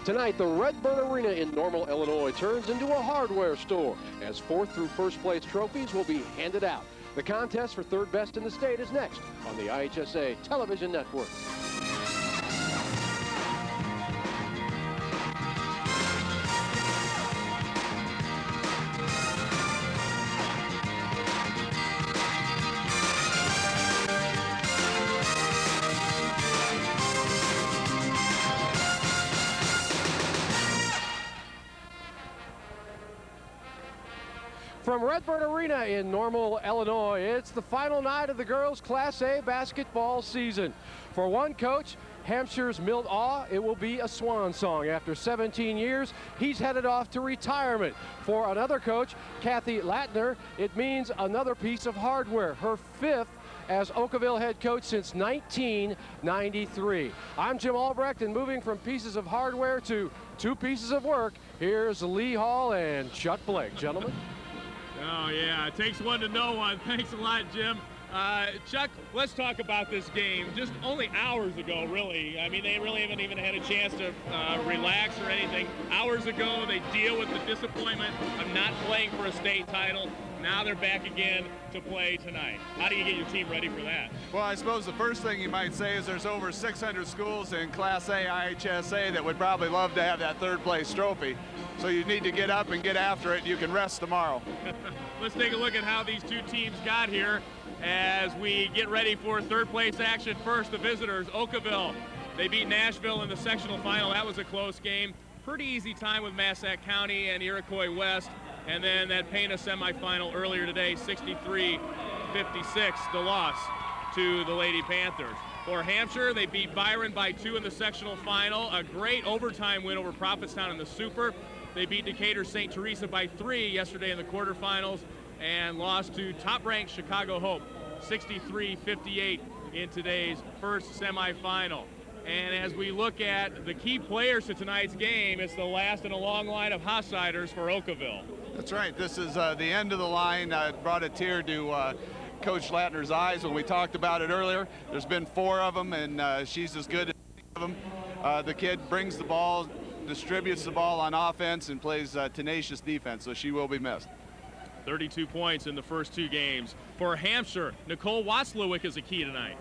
Tonight, the Redbird Arena in Normal, Illinois turns into a hardware store as 4th through 1st place trophies will be handed out. The contest for 3rd best in the state is next on the IHSA television network. From Redbird Arena in Normal, Illinois, it's the final night of the girls' Class A basketball season. For one coach, Hampshire's Milt Awe, it will be a swan song. After 17 years, he's headed off to retirement. For another coach, Kathy Latner, it means another piece of hardware, her 5th as Okawville head coach since 1993. I'm Jim Albrecht, and moving from pieces of hardware to 2 pieces of work, here's Lee Hall and Chuck Blake. Gentlemen. Oh, yeah, it takes one to know one. Thanks a lot, Jim. Chuck, let's talk about this game. Just only hours ago, really. I mean, they really haven't even had a chance to relax or anything. Hours ago, they deal with the disappointment of not playing for a state title. Now they're back again to play tonight. How do you get your team ready for that? Well, I suppose the first thing you might say is there's over 600 schools in Class A IHSA that would probably love to have that 3rd place trophy. So you need to get up and get after it. You can rest tomorrow. Let's take a look at how these 2 teams got here as we get ready for 3rd place action. First, the visitors, Okawville. They beat Nashville in the sectional final. That was a close game. Pretty easy time with Massac County and Iroquois West. And then that Pana semifinal earlier today, 63-56, the loss to the Lady Panthers. For Hampshire, they beat Byron by 2 in the sectional final. A great overtime win over Prophetstown in the Super. They beat Decatur St. Teresa by 3 yesterday in the quarterfinals and lost to top-ranked Chicago Hope, 63-58 in today's first semifinal. And as we look at the key players to tonight's game, it's the last in a long line of Hossiders for Okawville. That's right. This is the end of the line. Brought a tear to Coach Latner's eyes when we talked about it earlier. There's been 4 of them, and she's as good as 6 of them. The kid brings the ball, distributes the ball on offense, and plays tenacious defense, so she will be missed. 32 points in the first 2 games. For Hampshire, Nicole Watzlawick is a key tonight.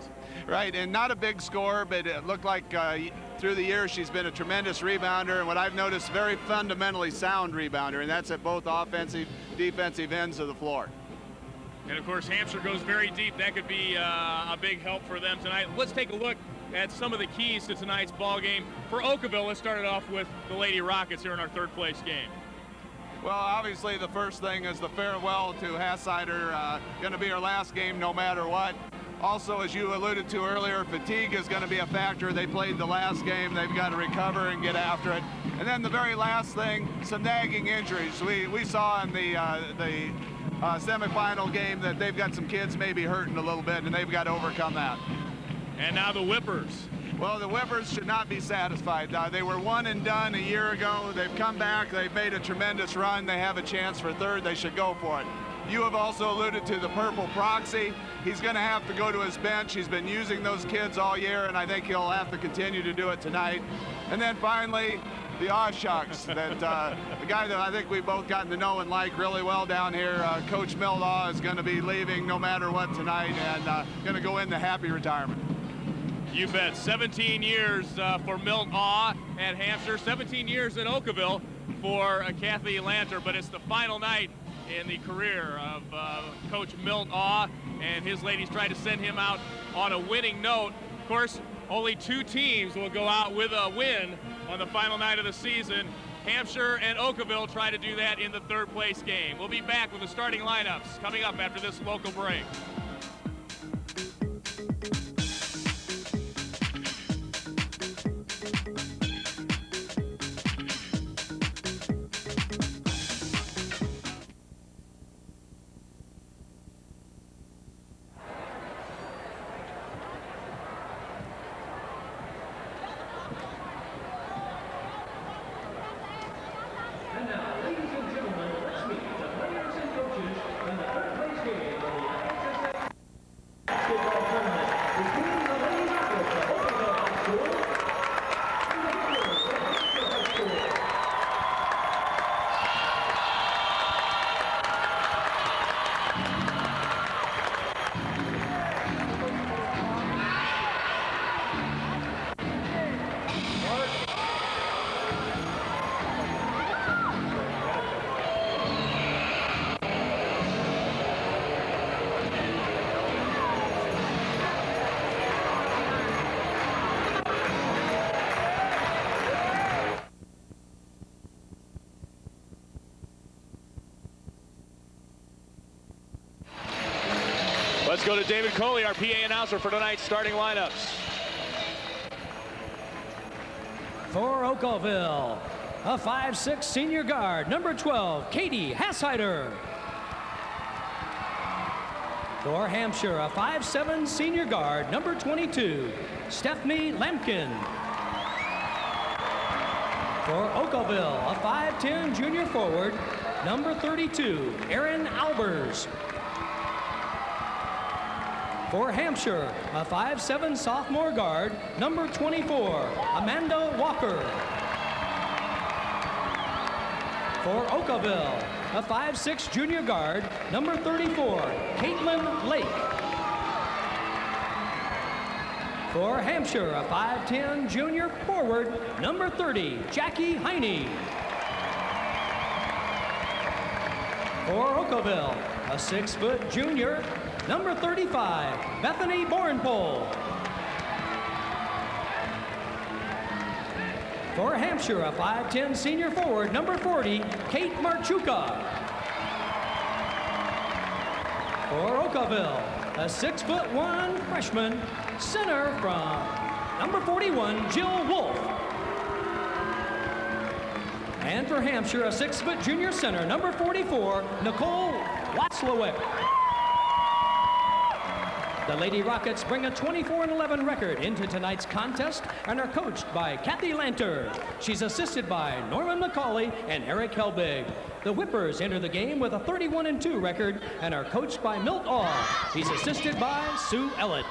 Right, and not a big scorer, but it looked like through the years she's been a tremendous rebounder, and what I've noticed, very fundamentally sound rebounder, and that's at both offensive, defensive ends of the floor. And of course, Hampshire goes very deep. That could be a big help for them tonight. Let's take a look at some of the keys to tonight's ball game. For Okawville, let's start it off with the Lady Rockets here in our 3rd place game. Well, obviously the first thing is the farewell to Hassider. Going to be her last game no matter what. Also, as you alluded to earlier, fatigue is going to be a factor. They played the last game. They've got to recover and get after it. And then the very last thing, some nagging injuries. We saw in the semifinal game that they've got some kids maybe hurting a little bit, and they've got to overcome that. And now the Whippers. Well, the Whippers should not be satisfied. They were 1 and done a year ago. They've come back. They've made a tremendous run. They have a chance for 3rd. They should go for it. You have also alluded to the Purple Proxy. He's going to have to go to his bench. He's been using those kids all year, and I think he'll have to continue to do it tonight. And then finally, the Awshucks, that the guy that I think we've both gotten to know and like really well down here, Coach Milt Awe, is going to be leaving no matter what tonight and going to go into happy retirement. You bet. 17 years for Milt Awe at Hampshire, 17 years in Okawville for Kathy Lanter, but it's the final night in the career of Coach Milt Awe, and his ladies try to send him out on a winning note. Of course, only 2 teams will go out with a win on the final night of the season. Hampshire and Okawville try to do that in the 3rd place game. We'll be back with the starting lineups coming up after this local break. And now, ladies and gentlemen, let's meet the players and coaches in the 3rd place game of the IHSA Let's go to David Coley, our PA announcer for tonight's starting lineups. For Okawville, a 5'6" senior guard, number 12, Katie Hassider. For Hampshire, a 5'7" senior guard, number 22, Stephanie Lampkin. For Okawville, a 5'10" junior forward, number 32, Erin Albers. For Hampshire, a 5'7" sophomore guard, number 24, Amanda Walker. For Okawville, a 5'6" junior guard, number 34, Caitlin Lake. For Hampshire, a 5'10" junior forward, number 30, Jackie Heine. For Okawville, a 6' junior, number 35, Bethany Bornpole. For Hampshire, a 5'10" senior forward, number 40, Kate Marchuka. For Okawville, a 6'1" freshman, center from number 41, Jill Wolf. And for Hampshire, a 6' junior center, number 44, Nicole Watzlawick. The Lady Rockets bring a 24-11 record into tonight's contest and are coached by Kathy Lanter. She's assisted by Norman McCauley and Eric Helbig. The Whippers enter the game with a 31-2 record and are coached by Milt Awe. He's assisted by Sue Ellett.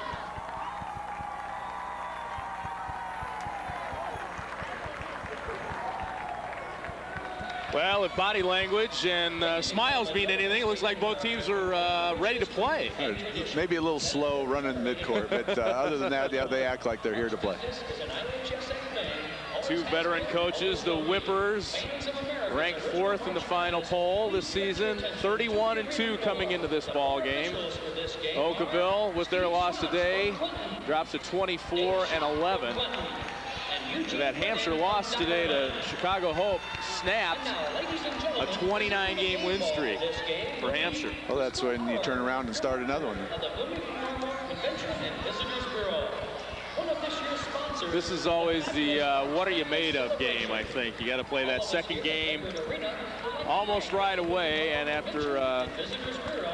Well, if body language and smiles mean anything, it looks like both teams are ready to play. Maybe a little slow running midcourt, but other than that, yeah, they act like they're here to play. Two veteran coaches, the Whippers, ranked 4th in the final poll this season, 31-2 coming into this ball game. Okawville, with their loss today, drops to 24-11. That Hampshire loss today to Chicago Hope snapped a 29-game win streak for Hampshire. Well, that's when you turn around and start another one. This is always the what are you made of game, I think. You got to play that second game almost right away, and after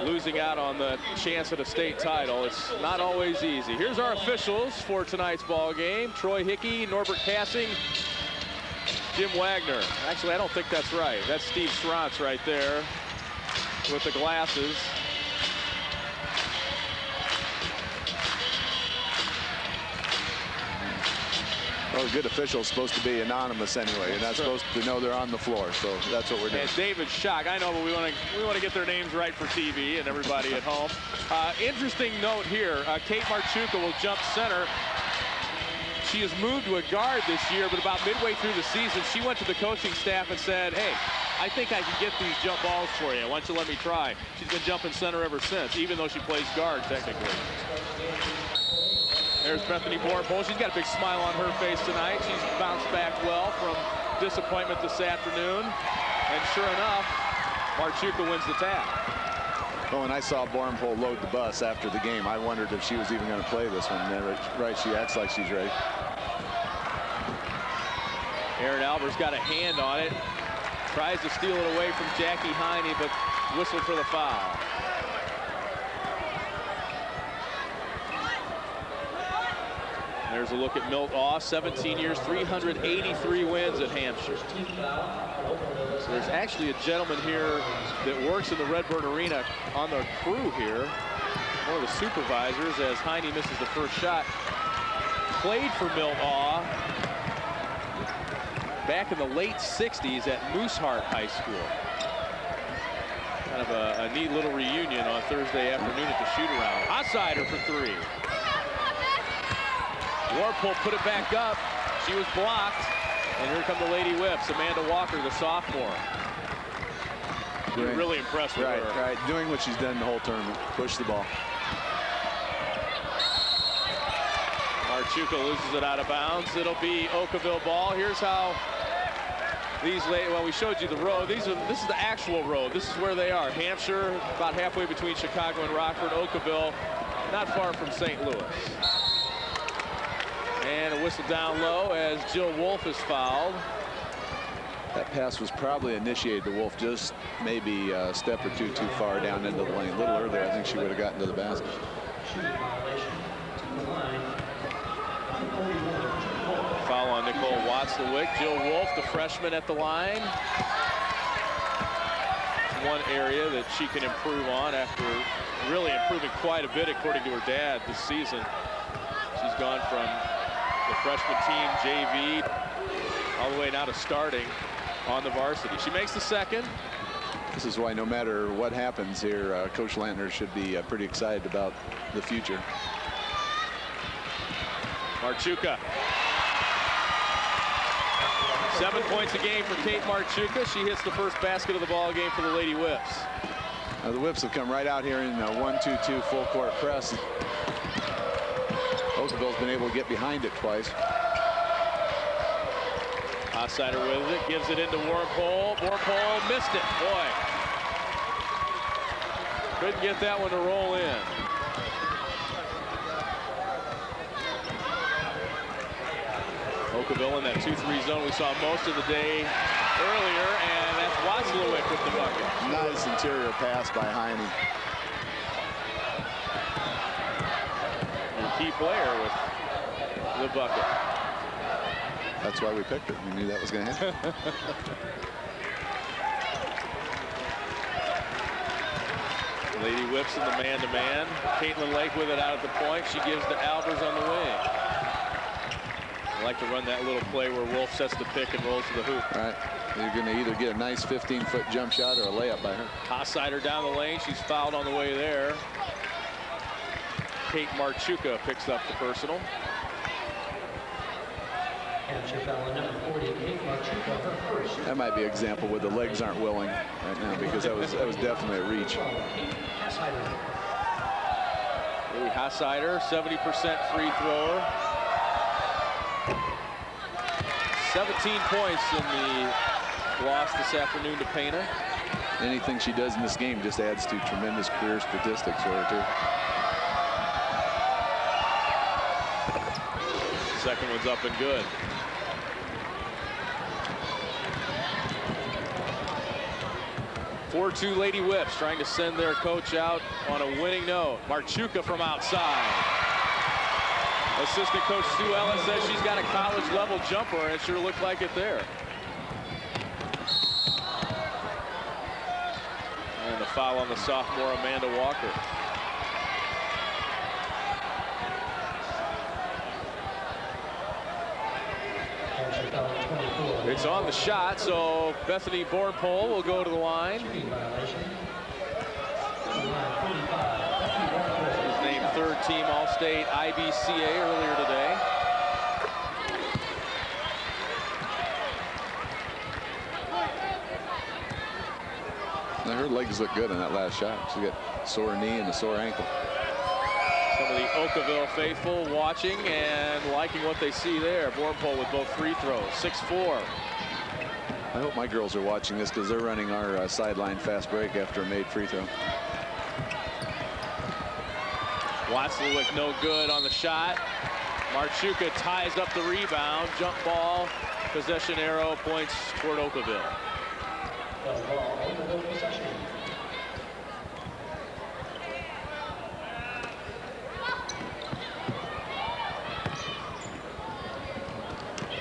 losing out on the chance at a state title, it's not always easy. Here's our officials for tonight's ball game. Troy Hickey, Norbert Cassing, Jim Wagner. Actually, I don't think that's right. That's Steve Schrantz right there with the glasses. Well, a good official is supposed to be anonymous anyway. You're not supposed to know they're on the floor, so that's what we're doing. And David Schock, I know, but we want to get their names right for TV and everybody at home. Interesting note here, Kate Marchuka will jump center. She has moved to a guard this year, but about midway through the season, she went to the coaching staff and said, hey, I think I can get these jump balls for you. Why don't you let me try? She's been jumping center ever since, even though she plays guard technically. There's Bethany Bornpole. She's got a big smile on her face tonight. She's bounced back well from disappointment this afternoon. And sure enough, Marchuka wins the tap. Oh, and I saw Bornpole load the bus after the game. I wondered if she was even going to play this one. Right, she acts like she's ready. Erin Albers got a hand on it. Tries to steal it away from Jackie Heine, but whistled for the foul. There's a look at Milt Awe, 17 years, 383 wins at Hampshire. So there's actually a gentleman here that works in the Redbird Arena on the crew here, one of the supervisors, as Heine misses the first shot. Played for Milt Awe back in the late 60s at Mooseheart High School. Kind of a neat little reunion on Thursday afternoon at the shoot-around. Outsider for three. Warpole put it back up. She was blocked. And here come the Lady Whips. Amanda Walker, the sophomore. Really impressed with her. Right, doing what she's done the whole tournament. Push the ball. Marchuka loses it out of bounds. It'll be Okawville ball. Here's how these well, we showed you the road. This is the actual road. This is where they are. Hampshire, about halfway between Chicago and Rockford. Okawville not far from St. Louis. And a whistle down low as Jill Wolf is fouled. That pass was probably initiated to Wolf just maybe a step or two too far down into the lane. A little earlier, I think she would have gotten to the basket. Foul on Nicole Watzlawick. Jill Wolf, the freshman at the line. One area that she can improve on after really improving quite a bit, according to her dad, this season. She's gone from the freshman team, JV, all the way now to starting on the varsity. She makes the second. This is why no matter what happens here, Coach Lantner should be pretty excited about the future. Marchuka. 7 points a game for Kate Marchuka. She hits the first basket of the ball game for the Lady Whips. The Whips have come right out here in a 1-2-2 full court press. Okawville's been able to get behind it twice. Outsider with it, gives it into Warmpole. Warmpole missed it. Boy, couldn't get that one to roll in. Okawville in that 2-3 zone we saw most of the day earlier, and that's Watzlawick with the bucket. Nice interior pass by Heine. A key player with the bucket. That's why we picked her. We knew that was going to happen. Lady Whips in the man-to-man. Caitlin Lake with it out at the point. She gives to Albers on the wing. I like to run that little play where Wolf sets the pick and rolls to the hoop. Right. You're going to either get a nice 15-foot jump shot or a layup by her. Hossider down the lane. She's fouled on the way there. Kate Marchuka picks up the personal. That might be an example where the legs aren't willing right now, because that was definitely a reach. Lee Hossider, 70% free thrower. 17 points in the loss this afternoon to Pana. Anything she does in this game just adds to tremendous career statistics for her, too. Second one's up and good. Four-2 Lady Whips trying to send their coach out on a winning note. Marchuka from outside. Assistant coach Sue Ellis says she's got a college-level jumper, and it sure looked like it there. And the foul on the sophomore Amanda Walker. It's on the shot, so Bethany Bornpole will go to the line. She's named third-team All-State IBCA earlier today. Now her legs look good on that last shot. She got a sore knee and a sore ankle. Some of the Okawville faithful watching and liking what they see there. Bornpole with both free throws, 6-4. I hope my girls are watching this, because they're running our sideline fast break after a made free throw. Watzlawick no good on the shot. Marchuka ties up the rebound. Jump ball, possession arrow points toward Okawville.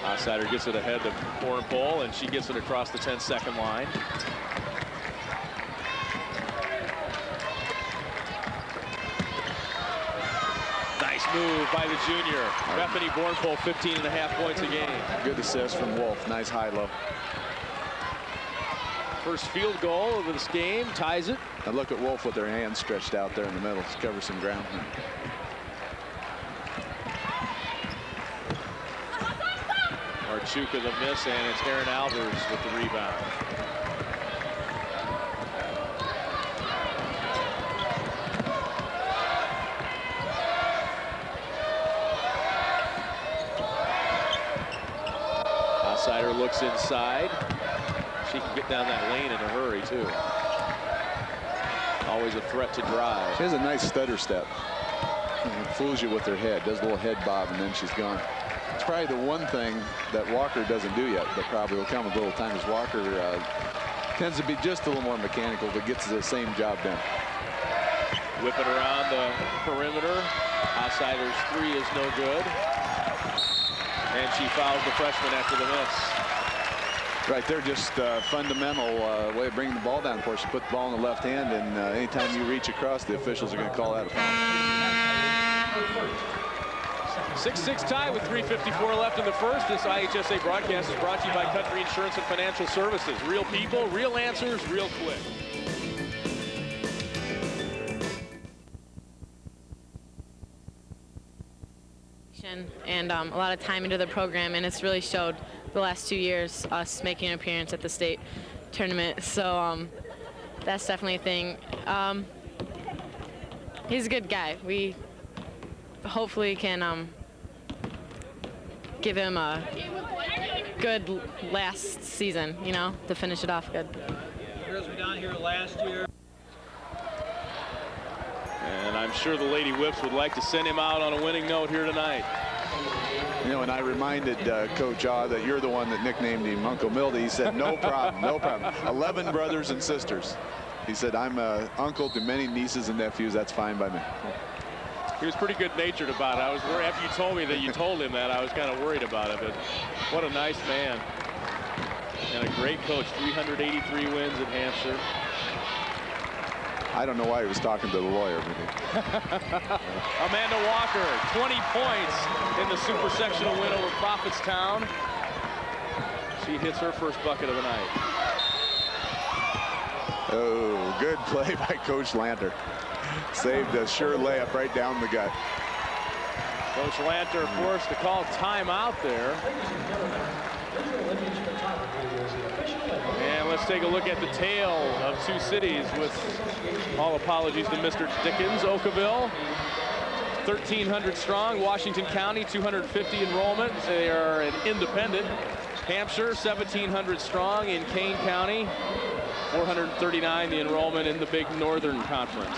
Outsider gets it ahead to Bornpole, and she gets it across the 10-second line. Nice move by the junior. Bethany Bornpole, 15.5 points a game. Good assist from Wolf. Nice high-low. First field goal of this game, ties it. And look at Wolf with her hands stretched out there in the middle to cover some ground. Marchuka the miss, and it's Erin Albers with the rebound. Outsider looks inside. She can get down that lane in a hurry, too. Always a threat to drive. She has a nice stutter step. fools you with her head, does a little head bob, and then she's gone. It's probably the one thing that Walker doesn't do yet, but probably will come with a little time, as Walker tends to be just a little more mechanical, but gets the same job done. Whip it around the perimeter. Outsider's three is no good. And she fouls the freshman after the miss. Right there, just fundamental way of bringing the ball down for her. She put the ball in the left hand, and anytime you reach across, the officials are going to call that a foul. 6-6 tie with 3:54 left in the first. This IHSA broadcast is brought to you by Country Insurance and Financial Services. Real people, real answers, real quick. And a lot of time into the program, and it's really showed the last 2 years, us making an appearance at the state tournament. So that's definitely a thing. He's a good guy. We hopefully can give him a good last season, you know, to finish it off good. Girls were down here last year. And I'm sure the Lady Whips would like to send him out on a winning note here tonight. You know, and I reminded Coach Ah that you're the one that nicknamed him Uncle Mildy. He said, no problem, no problem. 11 brothers and sisters. He said, I'm an uncle to many nieces and nephews. That's fine by me. He was pretty good-natured about it. I was worried after you told me that you told him that. I was kind of worried about it, but what a nice man and a great coach. 383 wins at Hampshire. I don't know why he was talking to the lawyer. Amanda Walker, 20 points in the super sectional win over Prophetstown. She hits her first bucket of the night. Oh, good play by Coach Lanter. Saved a sure layup right down the gut. Coach Lanter forced to call timeout there. And let's take a look at the tale of two cities, with all apologies to Mr. Dickens. Okawville, 1,300 strong. Washington County, 250 enrollment. They are an independent. Hampshire, 1,700 strong in Kane County. 439 the enrollment in the big Northern Conference.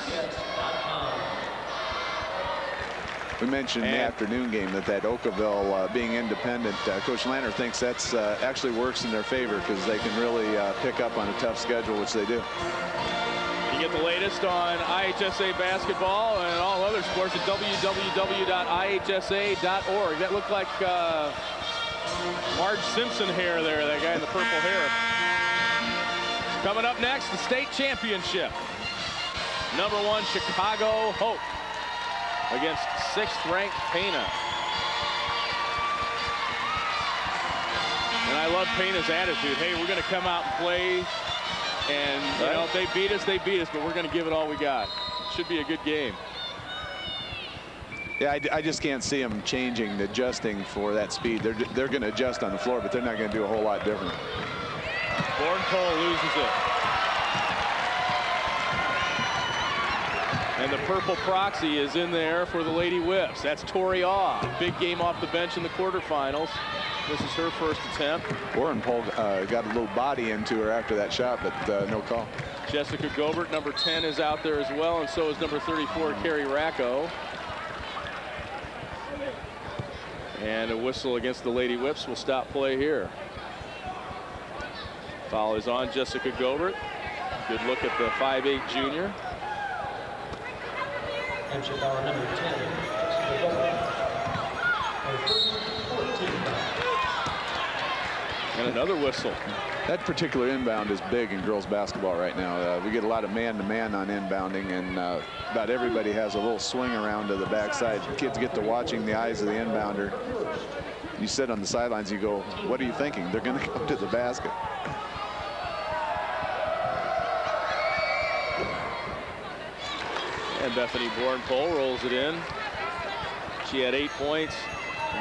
We mentioned in the afternoon game that Okawville being independent, Coach Lanter thinks that's actually works in their favor, because they can really pick up on a tough schedule, which they do. You get the latest on IHSA basketball and all other sports at www.ihsa.org. That looked like Marge Simpson hair there, that guy in the purple hair. Coming up next, the state championship. #1 Chicago Hope against 6th-ranked Pana. And I love Pana's attitude. Hey, we're going to come out and play, and you know, if they beat us, but we're going to give it all we got. Should be a good game. Yeah, I just can't see them changing, adjusting for that speed. They're going to adjust on the floor, but they're not going to do a whole lot different. Born-Cole loses it. And the purple proxy is in there for the Lady Whips. That's Tori Awe. Big game off the bench in the quarterfinals. This is her first attempt. Warren Polk got a little body into her after that shot, but no call. Jessica Gobert, number 10, is out there as well, and so is number 34, Carrie Racco. And a whistle against the Lady Whips will stop play here. Foul is on Jessica Gobert. Good look at the 5'8" junior. Hampshire foul number 10. And another whistle. That particular inbound is big in girls basketball right now. We get a lot of man-to-man on inbounding, and about everybody has a little swing around to the backside. Kids get to watching the eyes of the inbounder. You sit on the sidelines, you go, what are you thinking? They're going to come to the basket. And Bethany Born-Pole rolls it in. She had 8 points,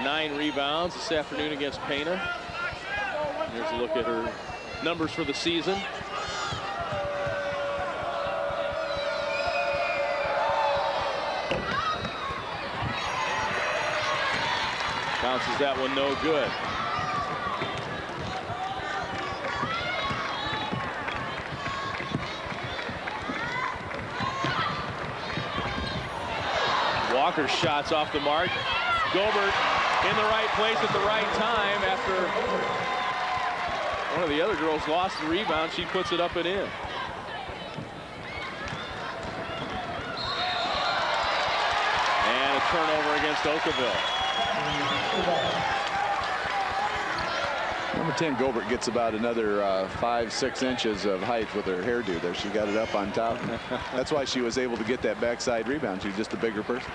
9 rebounds this afternoon against Pana. Here's a look at her numbers for the season. Bounces that one no good. Walker's shot's off the mark. Gobert in the right place at the right time after one of the other girls lost the rebound. She puts it up and in. And a turnover against Okawville. Number 10, Gobert, gets about another 5-6 inches of height with her hairdo there. She got it up on top. That's why she was able to get that backside rebound. She's just a bigger person.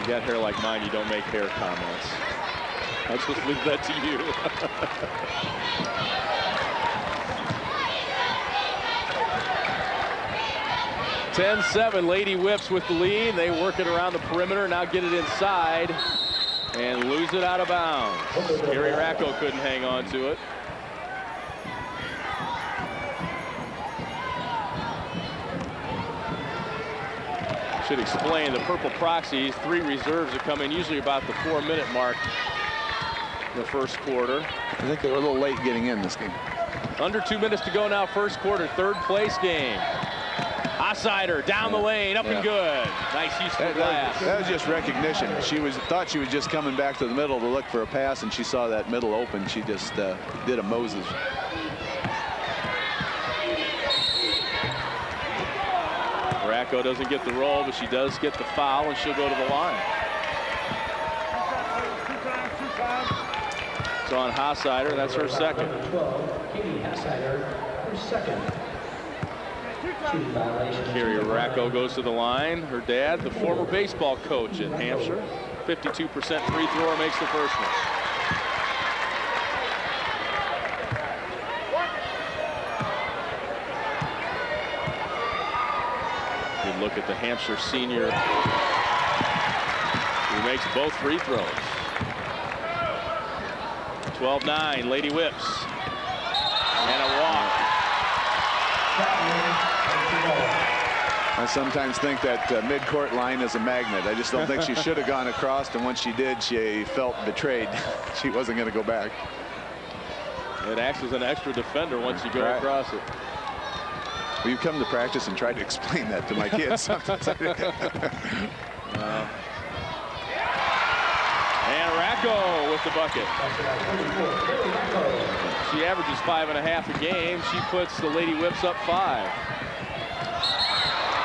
You got hair like mine, you don't make hair comments. I'll just leave that to you. 10-7, Lady Whips with the lead. They work it around the perimeter, now get it inside and lose it out of bounds. Gary Racco couldn't hang on to it. Should explain the purple proxies. 3 reserves are coming usually about the 4-minute mark in the first quarter. I think they were a little late getting in this game. Under 2 minutes to go now, first quarter, 3rd place game. Outsider down the lane, up and good. Nice use of the glass. That was just recognition. She thought she was just coming back to the middle to look for a pass, and she saw that middle open. She just did a Moses. Racco doesn't get the roll, but she does get the foul, and she'll go to the line. It's on Hassider. That's her second. 12, Katie Hassider, her second. Carrie Racco goes to the line. Her dad, the former baseball coach in Hampshire. 52% free thrower, makes the first one. Good look at the Hampshire senior who makes both free throws. 12-9, Lady Whips. And a walk. I sometimes think that mid-court line is a magnet. I just don't think she should have gone across, and once she did, she felt betrayed. She wasn't going to go back. It acts as an extra defender once you go across it. Well, you come to practice and try to explain that to my kids. And Racco with the bucket. She averages 5.5 a game. She puts the Lady Whips up 5.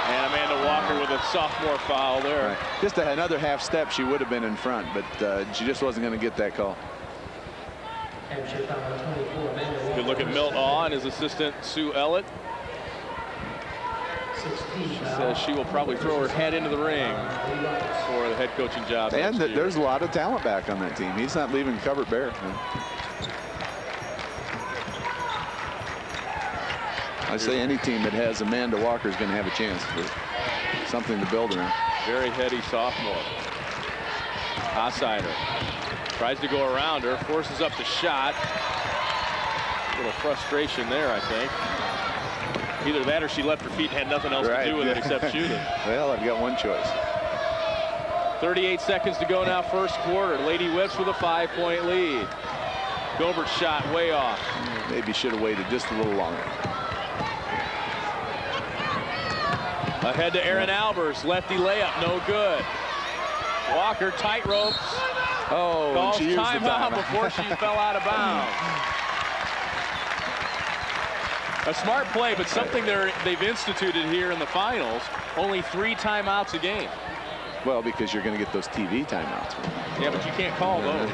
And Amanda Walker with a sophomore foul there. Right. Just another half step, she would have been in front, but she just wasn't going to get that call. Good look at Milt Awe and his assistant Sue Ellett. She says she will probably throw her head into the ring for the head coaching job. And there's a lot of talent back on that team. He's not leaving cupboard bare. I say any team that has Amanda Walker is going to have a chance. Something to build around. Very heady sophomore. Hassider tries to go around her, forces up the shot. A little frustration there, I think. Either that or she left her feet and had nothing else to do with it except shooting. Well, I've got one choice. 38 seconds to go now, first quarter. Lady Whips with a 5-point lead. Gobert's shot way off. Maybe should have waited just a little longer. Ahead to Aaron Albers, lefty layup, no good. Walker tight ropes. Oh, calls she used the timeout before she fell out of bounds. A smart play, but something they've instituted here in the finals. Only 3 timeouts a game. Well, because you're going to get those TV timeouts. Yeah, but you can't call those.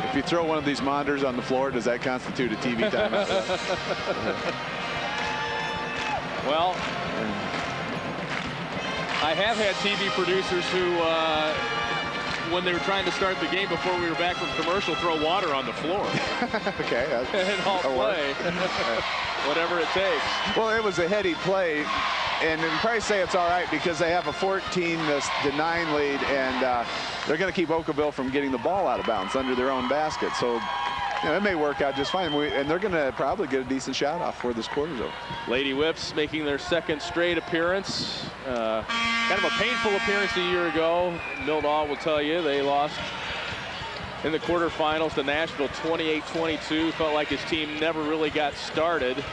If you throw one of these monitors on the floor, does that constitute a TV timeout? Well, I have had TV producers who, when they were trying to start the game before we were back from commercial, throw water on the floor. Okay. And I'll play whatever it takes. Well, it was a heady play, and you probably say it's all right because they have a 14-9 lead, and they're going to keep Okawville from getting the ball out of bounds under their own basket. So, you know, it may work out just fine. And they're going to probably get a decent shot off before this quarter's over. Lady Whips making their 2nd straight appearance. Kind of a painful appearance a year ago. Milt Awe will tell you they lost in the quarterfinals to Nashville 28-22. Felt like his team never really got started.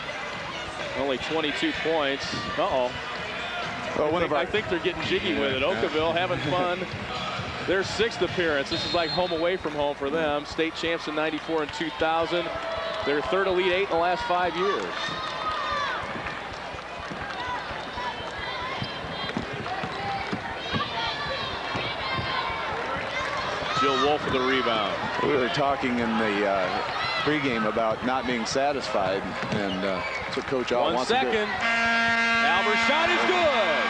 Only 22 points. Uh-oh. Well, I think they're getting jiggy with it. Okawville having fun. Their 6th appearance. This is like home away from home for them. State champs in '94 and 2000. Their 3rd Elite 8 in the last 5 years. Jill Wolf with the rebound. We were talking in the pregame about not being satisfied, and that's what Coach All wants to do. 1 second. Albert's shot is good.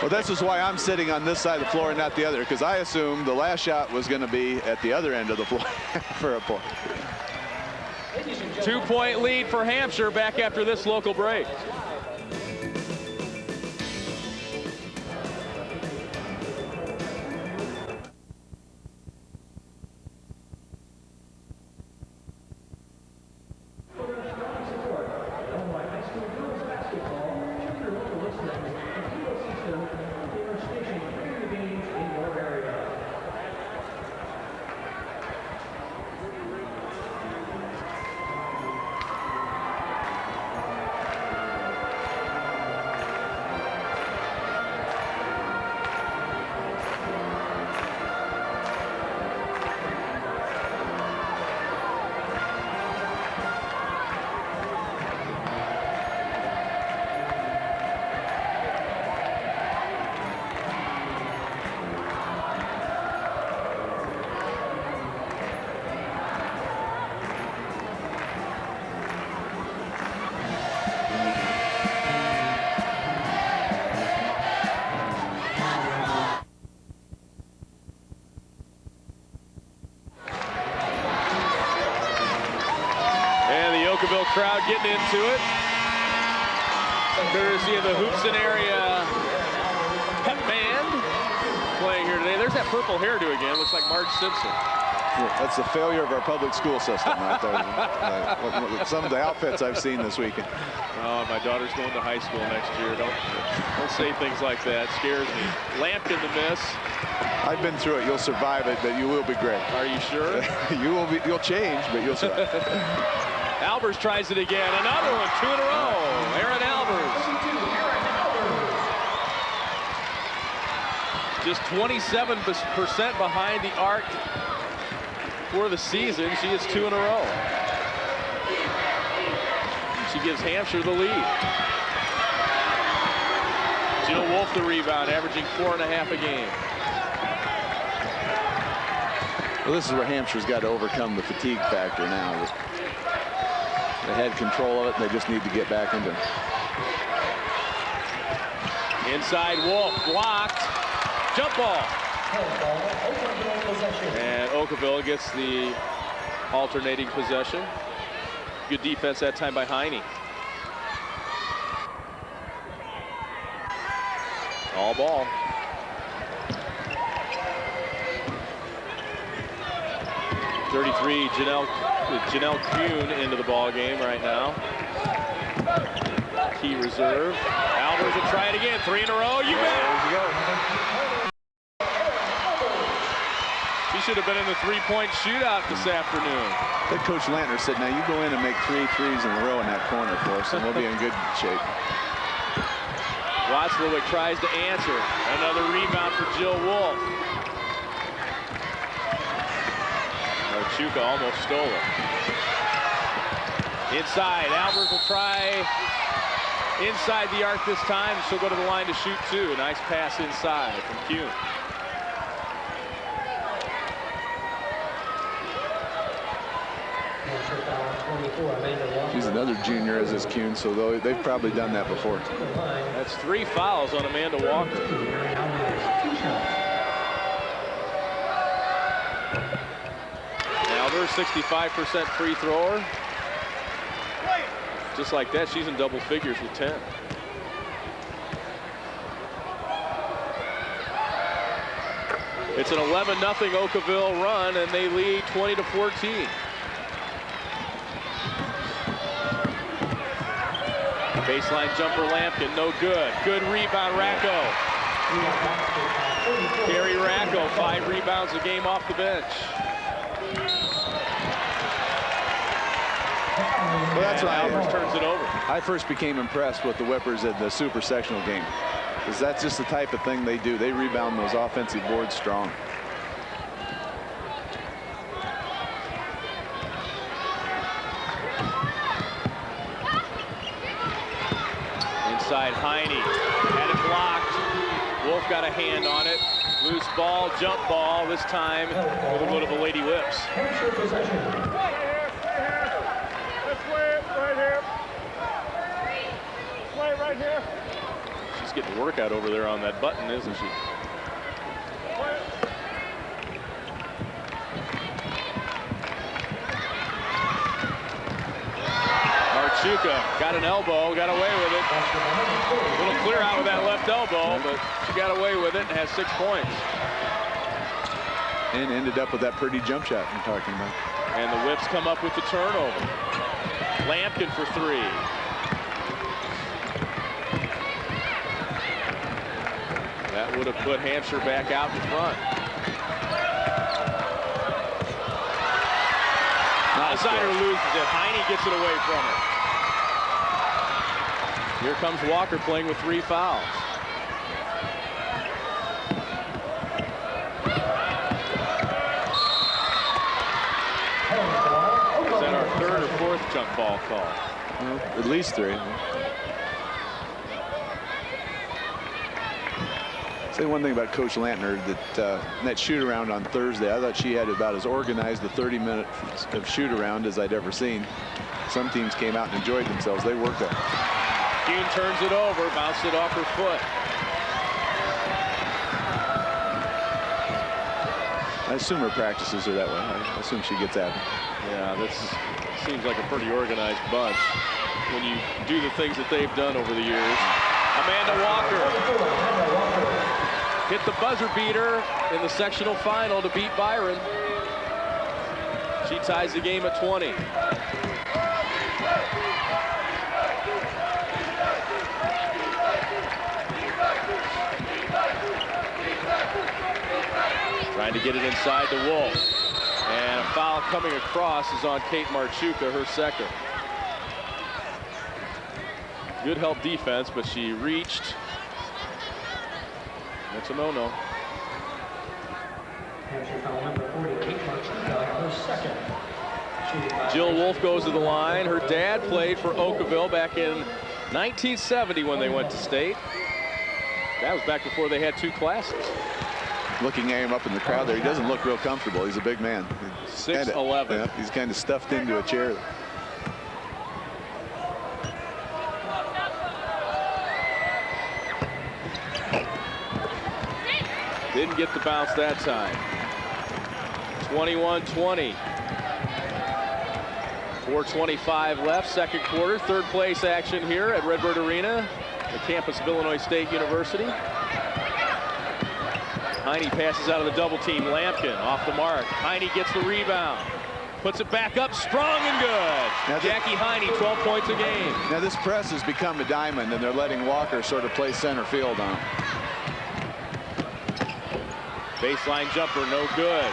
Well, this is why I'm sitting on this side of the floor and not the other, because I assumed the last shot was going to be at the other end of the floor for a point. 2-point lead for Hampshire back after this local break. Okawville crowd getting into it. Courtesy of the Hoopson area pep band playing here today. There's that purple hairdo again. Looks like Marge Simpson. Yeah, that's the failure of our public school system right there. Some of the outfits I've seen this weekend. Oh, my daughter's going to high school next year. Don't say things like that. It scares me. Lampkin to miss. I've been through it. You'll survive it, but you will be great. Are you sure? You'll change, but you'll survive. Albers tries it again. Another one, 2 in a row. Aaron Albers. Just 27% behind the arc for the season. She is 2 in a row. She gives Hampshire the lead. Jill Wolf the rebound, averaging 4.5 a game. Well, this is where Hampshire's got to overcome the fatigue factor now. They had control of it, and they just need to get back into it. Inside Wolf, blocked. Jump ball. And Okawville gets the alternating possession. Good defense that time by Heine. All ball. 33, Janelle Kuhn into the ball game right now. Key reserve. Albers will try it again. 3 in a row. You bet. There you go. She should have been in the 3-point shootout this afternoon. That Coach Lantner said, now you go in and make 3 threes in a row in that corner for us, and we'll be in good shape. Watzlawick tries to answer. Another rebound for Jill Wolf. Chuka almost stole it. Inside, Albers will try inside the arc this time. She'll go to the line to shoot 2. Nice pass inside from Kuhn. She's another junior, as is Kuhn, so they've probably done that before. That's 3 fouls on Amanda Walker. Albers, 65% free thrower. Just like that, she's in double figures with 10. It's an 11-0 Okawville run, and they lead 20-14. Baseline jumper Lampkin, no good. Good rebound, Racco. Carrie Racco, 5 rebounds a game off the bench. Well, that's why Albers turns it over. I first became impressed with the Whippers at the super sectional game, because that's just the type of thing they do. They rebound those offensive boards strong. Inside Heine, had it blocked. Wolf got a hand on it. Loose ball, jump ball, this time with a little bit of a Lady Whips. Right here. She's getting a workout over there on that button, isn't she? Marchuka got an elbow, got away with it. A little clear out with that left elbow, but she got away with it and has 6 points. And ended up with that pretty jump shot I'm talking about. And the Whips come up with the turnover. Lampkin for 3. That would have put Hampshire back out in front. Outsider loses it. Heine gets it away from her. Here comes Walker playing with 3 fouls. Is that our 3rd or 4th jump ball call? Well, at least 3. Say one thing about Coach Lantner, that that shoot around on Thursday, I thought she had about as organized a 30 minutes of shoot around as I'd ever seen. Some teams came out and enjoyed themselves. They worked it. Kuhn turns it over, bounced it off her foot. I assume her practices are that way. I assume she gets at it. Yeah, this seems like a pretty organized bunch when you do the things that they've done over the years. Amanda Walker hit the buzzer beater in the sectional final to beat Byron. She ties the game at 20. Trying to get it inside to Wolf. And a foul coming across is on Kate Marchuka, her 2nd. Good help defense, but she reached. That's a no-no. Jill Wolf goes to the line. Her dad played for Okawville back in 1970 when they went to state. That was back before they had 2 classes. Looking at him up in the crowd there, he doesn't look real comfortable. He's a big man. 6'11". Yeah, he's kind of stuffed into a chair. Didn't get the bounce that time. 21-20. 4:25 left, 2nd quarter. 3rd place action here at Redbird Arena, the campus of Illinois State University. Heine passes out of the double team. Lampkin off the mark. Heine gets the rebound. Puts it back up, strong and good. Now Jackie Heine, 12 points a game. Now this press has become a diamond, and they're letting Walker sort of play center field on it. Baseline jumper, no good.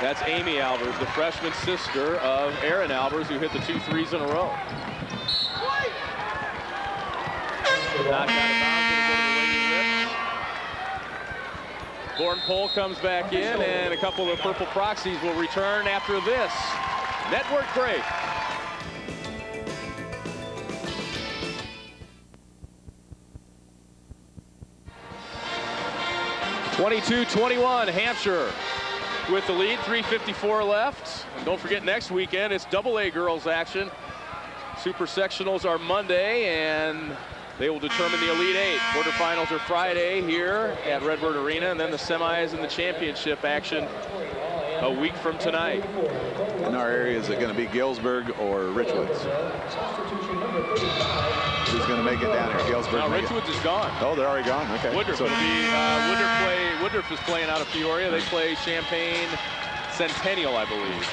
That's Amy Albers, the freshman sister of Aaron Albers, who hit the 2 threes in a row. Knocked out of bounds, it'll go to the Lady Whips. Gordon Pohl comes back in, and a couple of Purple Proxies will return after this network break. (22-21) Hampshire with the lead, 3:54 left. And don't forget, next weekend it's AA girls action. Super sectionals are Monday, and they will determine the Elite 8. Quarterfinals are Friday here at Redbird Arena, and then the semis and the championship action a week from tonight. In our area, is it going to be Galesburg or Richwoods? Who's going to make it down here? Galesburg? No, Richwoods is gone. Oh, they're already gone. Okay. Woodruff will be. Woodruff is playing out of Peoria. They play Champaign Centennial, I believe.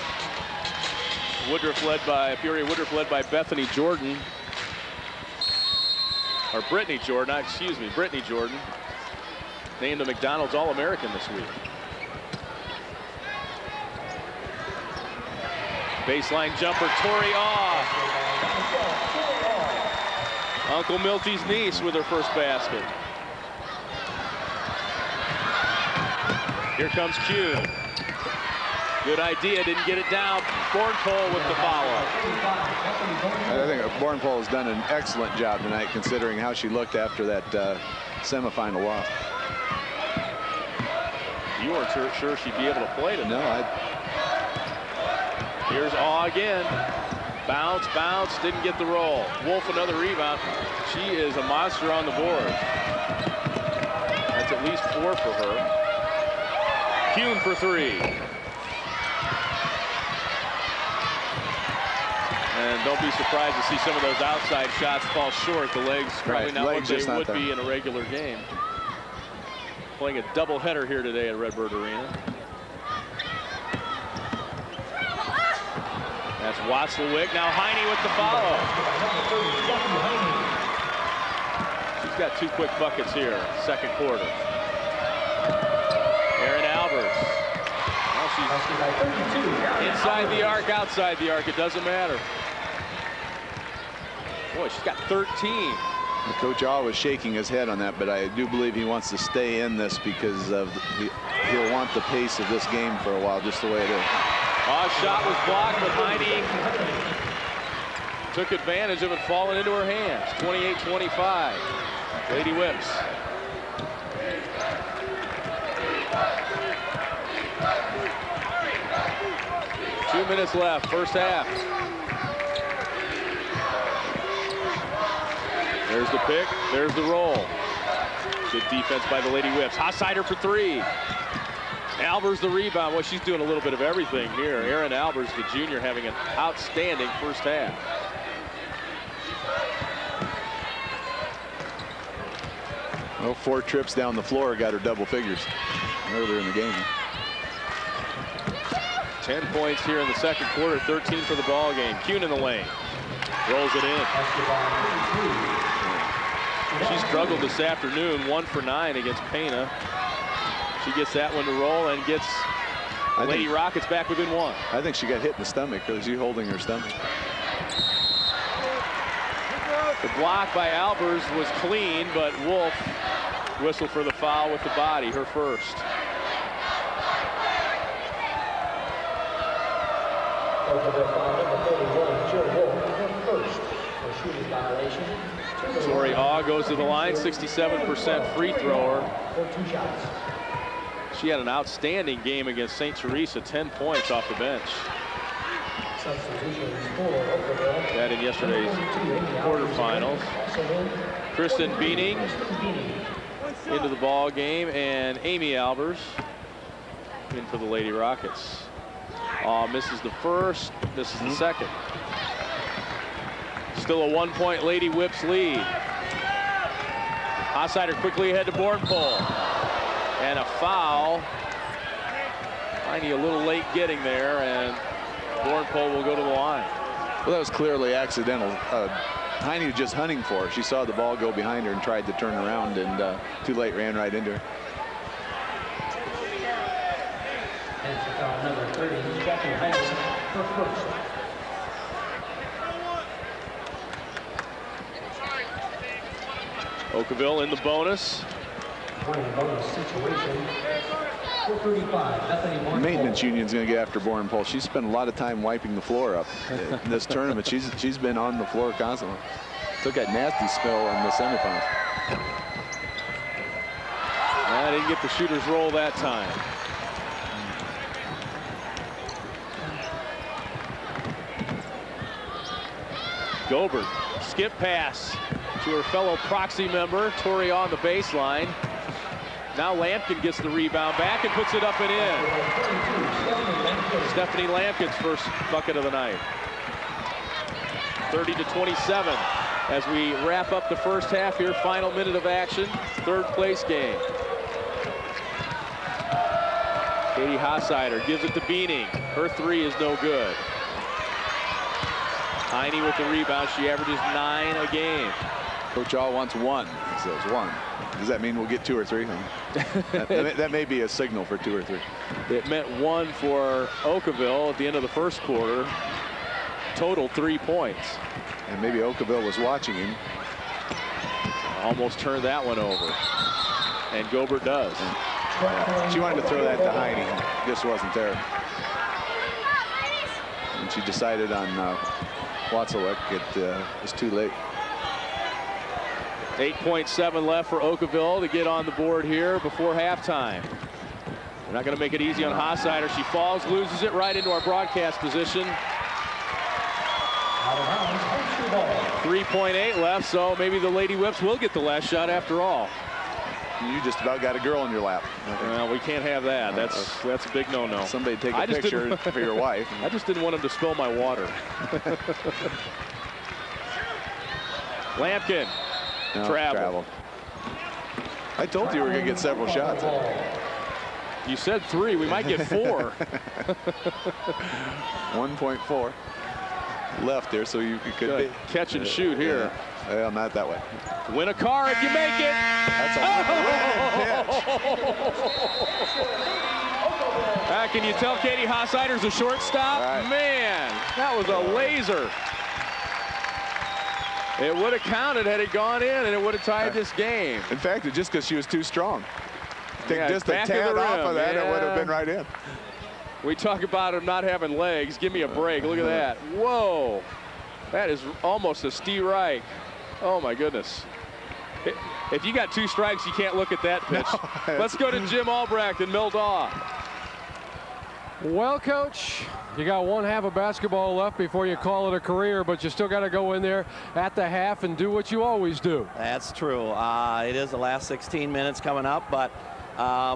Peoria Woodruff led by Bethany Jordan. Or Brittany Jordan, excuse me, Brittany Jordan. named a McDonald's All-American this week. Baseline jumper, Tori off. Uncle Milty's niece with her first basket. Here comes Q. Good idea, didn't get it down. Bornpole with the follow. I think Bornpole has done an excellent job tonight, considering how she looked after that semifinal loss. You weren't sure she'd be able to play tonight. No, Here's Aw again. Bounce, bounce, didn't get the roll. Wolf another rebound. She is a monster on the board. That's at least 4 for her. Kuhn for 3. And don't be surprised to see some of those outside shots fall short. The legs probably not what they would be in a regular game. Playing a doubleheader here today at Redbird Arena. That's Watzlawick. Now Heine with the follow. She's got 2 quick buckets here, second quarter. Erin Albers. Well, she's inside the arc, outside the arc. It doesn't matter. Boy, she's got 13. Coach Aw was shaking his head on that, but I do believe he wants to stay in this because of he'll want the pace of this game for a while, just the way it is. Aw's shot was blocked, but Heine took advantage of it falling into her hands. 28-25. Lady Whips. Two minutes left, first half. There's the pick, there's the roll. Good defense by the Lady Whips. Hossider for 3. Albers the rebound. Well, she's doing a little bit of everything here. Erin Albers, the junior, having an outstanding first half. Well, 4 trips down the floor got her double figures earlier in the game. 10 points here in the second quarter, 13 for the ball game. Kuhn in the lane. Rolls it in. She struggled this afternoon, 1 for 9 against Pena. She gets that one to roll and gets Lady Rockets back within 1. I think she got hit in the stomach because she's holding her stomach. The block by Albers was clean, but Wolf whistled for the foul with the body, her first. Tori Aw goes to the line, 67% free thrower. She had an outstanding game against St. Teresa, 10 points off the bench. That in yesterday's quarterfinals. Kristen Beaning into the ball game, and Amy Albers in for the Lady Rockets. Aw misses the first, misses the second. Still a 1-point Lady Whips lead. Hossider quickly ahead to Bornpole. And a foul. Heine a little late getting there, and Bornpole will go to the line. Well, that was clearly accidental. Heine was just hunting for her. She saw the ball go behind her and tried to turn around, and too late, ran right into her. Number 30, Jackie Heine, for first. Okawville in the bonus. Maintenance union's going to get after Bornpole. She's spent a lot of time wiping the floor up in this tournament. She's been on the floor constantly. Took that nasty spill in the semifinals. I didn't get the shooter's roll that time. Gobert, skip pass to her fellow proxy member, Tori on the baseline. Now Lampkin gets the rebound back and puts it up and in. Stephanie Lampkin's first bucket of the night. 30-27 as we wrap up the first half here. Final minute of action, third place game. Katie Hossider gives it to Beaning. Her 3 is no good. Heine with the rebound. She averages 9 a game. Coach All wants 1. He says 1. Does that mean we'll get 2 or 3? that may be a signal for 2 or 3. It meant 1 for Okawville at the end of the first quarter. Total 3 points. And maybe Okawville was watching him. Almost turned that one over. And Gobert does. She wanted to throw that to Heine. Just wasn't there. And she decided on Watzlawick. It was too late. 8.7 left for Okawville to get on the board here before halftime. They're not going to make it easy on Hossider. She falls, loses it right into our broadcast position. 3.8 left, so maybe the Lady Whips will get the last shot after all. You just about got a girl in your lap. Well, we can't have that. That's a big no-no. Somebody take a picture for your wife. I just didn't want him to spill my water. Lampkin. No, travel. I told you we were going to get several shots. You said 3. We might get 4. 1.4 left there, so you could be. Catch and shoot here. Yeah. Well, not that way. Win a car if you make it. That's a winning pitch. Can you tell Katie Hossider's a shortstop? Right. Man, that was a laser. It would have counted had it gone in, and it would have tied this game. In fact, just because she was too strong. Take just a back tad off of that, yeah. it would have been right in. We talk about him not having legs. Give me a break. Look at that. Whoa. That is almost a Steve Reich. Oh, my goodness. If you got 2 strikes, you can't look at that pitch. No, let's go to Jim Albrecht in Mildaw. Well, Coach, you got 1 half of basketball left before you call it a career, but you still got to go in there at the half and do what you always do. That's true. It is the last 16 minutes coming up, but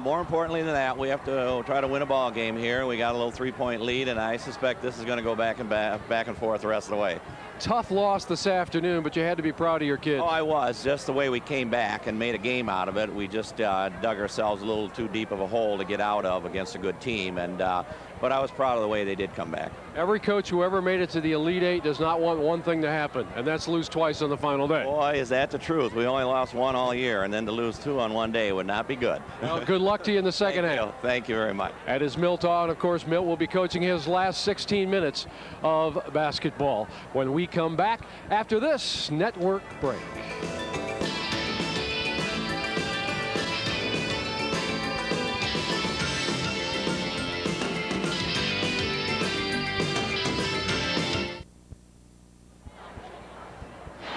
more importantly than that, we have to try to win a ball game here. We got a little 3-point lead, and I suspect this is going to go back and forth the rest of the way. Tough loss this afternoon, but you had to be proud of your kids. Oh, I was. Just the way we came back and made a game out of it. We just dug ourselves a little too deep of a hole to get out of against a good team. But I was proud of the way they did come back. Every coach who ever made it to the Elite 8 does not want one thing to happen, and that's lose twice on the final day. Boy, is that the truth. We only lost 1 all year, and then to lose 2 on one day would not be good. Well, good luck to you in the second half. Thank you very much. That is Milt Awe, and of course, Milt will be coaching his last 16 minutes of basketball when we come back after this network break.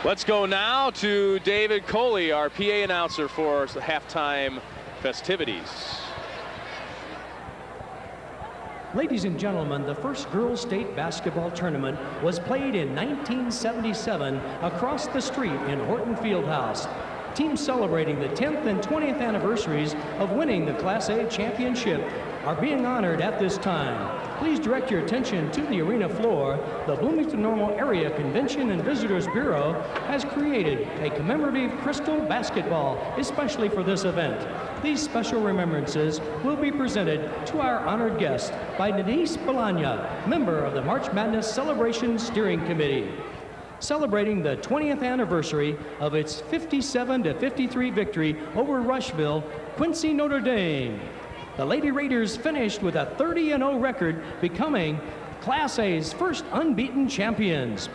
Let's go now to David Coley, our PA announcer for the halftime festivities. Ladies and gentlemen, the first girls' state basketball tournament was played in 1977 across the street in Horton Fieldhouse. Teams celebrating the 10th and 20th anniversaries of winning the Class A championship are being honored at this time. Please direct your attention to the arena floor. The Bloomington-Normal Area Convention and Visitors Bureau has created a commemorative crystal basketball especially for this event. These special remembrances will be presented to our honored guest by Denise Bologna, member of the March Madness Celebration Steering Committee. Celebrating the 20th anniversary of its 57-53 victory over Rushville, Quincy Notre Dame. The Lady Raiders finished with a 30-0 record, becoming Class A's first unbeaten champions.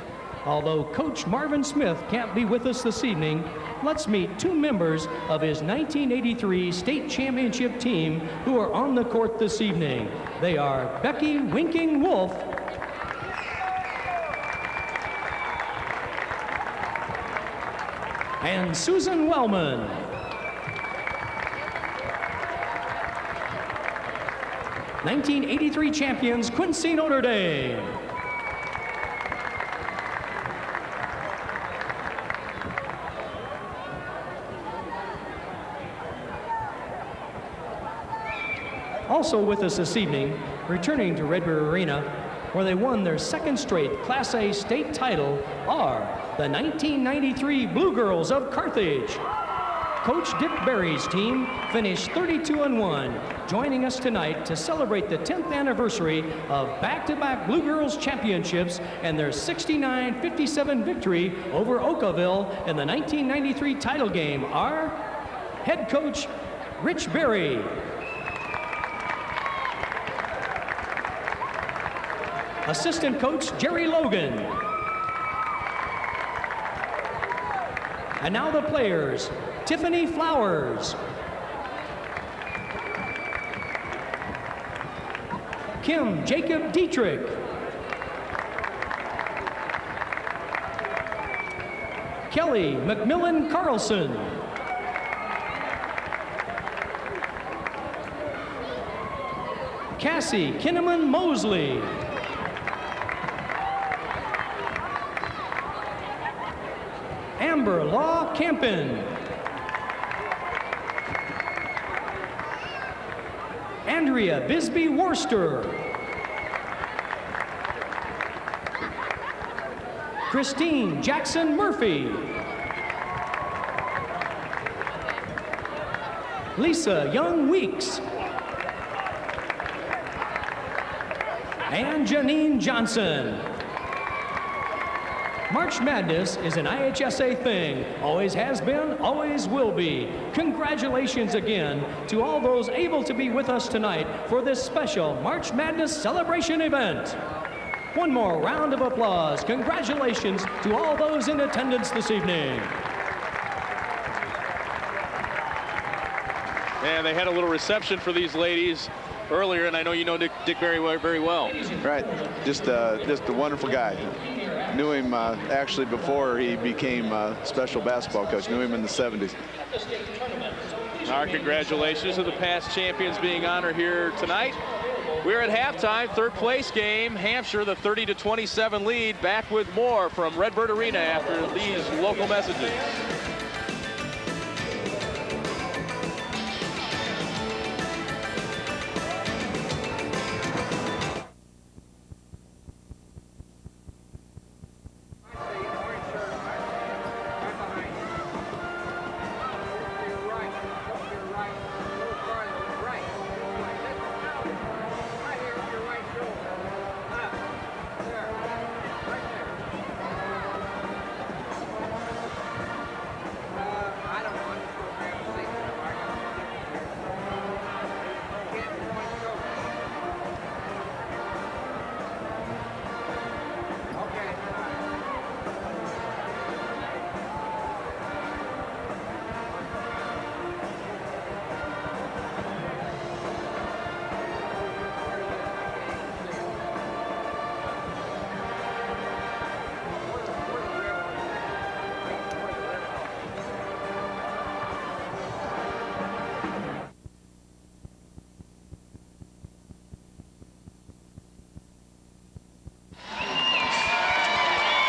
Although Coach Marvin Smith can't be with us this evening, let's meet 2 members of his 1983 state championship team who are on the court this evening. They are Becky Winking Wolf and Susan Wellman. '83 champions, Quincy Notre Dame. Also with us this evening, returning to Red River Arena, where they won their 2nd straight Class A state title, are the 1993 Blue Girls of Carthage. Coach Dick Berry's team finished 32-1. Joining us tonight to celebrate the 10th anniversary of back-to-back Blue Girls Championships and their 69-57 victory over Okawville in the 1993 title game are head coach Rich Berry, assistant coach Jerry Logan, and now the players: Tiffany Flowers, Kim Jacob Dietrich, Kelly McMillan Carlson, Cassie Kinnaman Mosley, Amber Law Kempen, Andrea Bisbee Worcester, Christine Jackson Murphy, Lisa Young Weeks, and Janine Johnson. March Madness is an IHSA thing. Always has been, always will be. Congratulations again to all those able to be with us tonight for this special March Madness celebration event. One more round of applause. Congratulations to all those in attendance this evening. And they had a little reception for these ladies earlier, and I know you know Dick very well. Right, just a wonderful guy. Knew him actually before he became a special basketball coach. Knew him in the 70s. Our congratulations to the past champions being honored here tonight. We're at halftime, third place game. Hampshire, the 30-27 lead. Back with more from Redbird Arena after these local messages.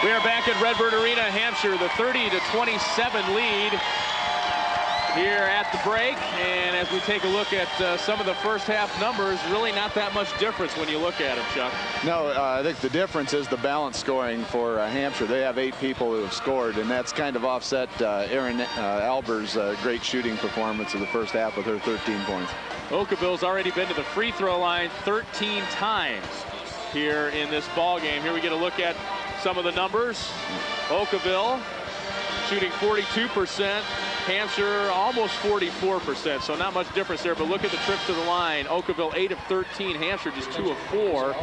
We are back at Redbird Arena, Hampshire, the 30-27 lead here at the break. And as we take a look at some of the first half numbers, really not that much difference when you look at them, Chuck. No, I think the difference is the balance scoring for Hampshire. They have 8 people who have scored, and that's kind of offset Erin Alber's great shooting performance of the first half with her 13 points. Okawville's already been to the free throw line 13 times here in this ball game. Here we get a look at some of the numbers. Okawville shooting 42%. Hampshire almost 44%, so not much difference there. But look at the trips to the line. Okawville 8 of 13. Hampshire just 2 of 4.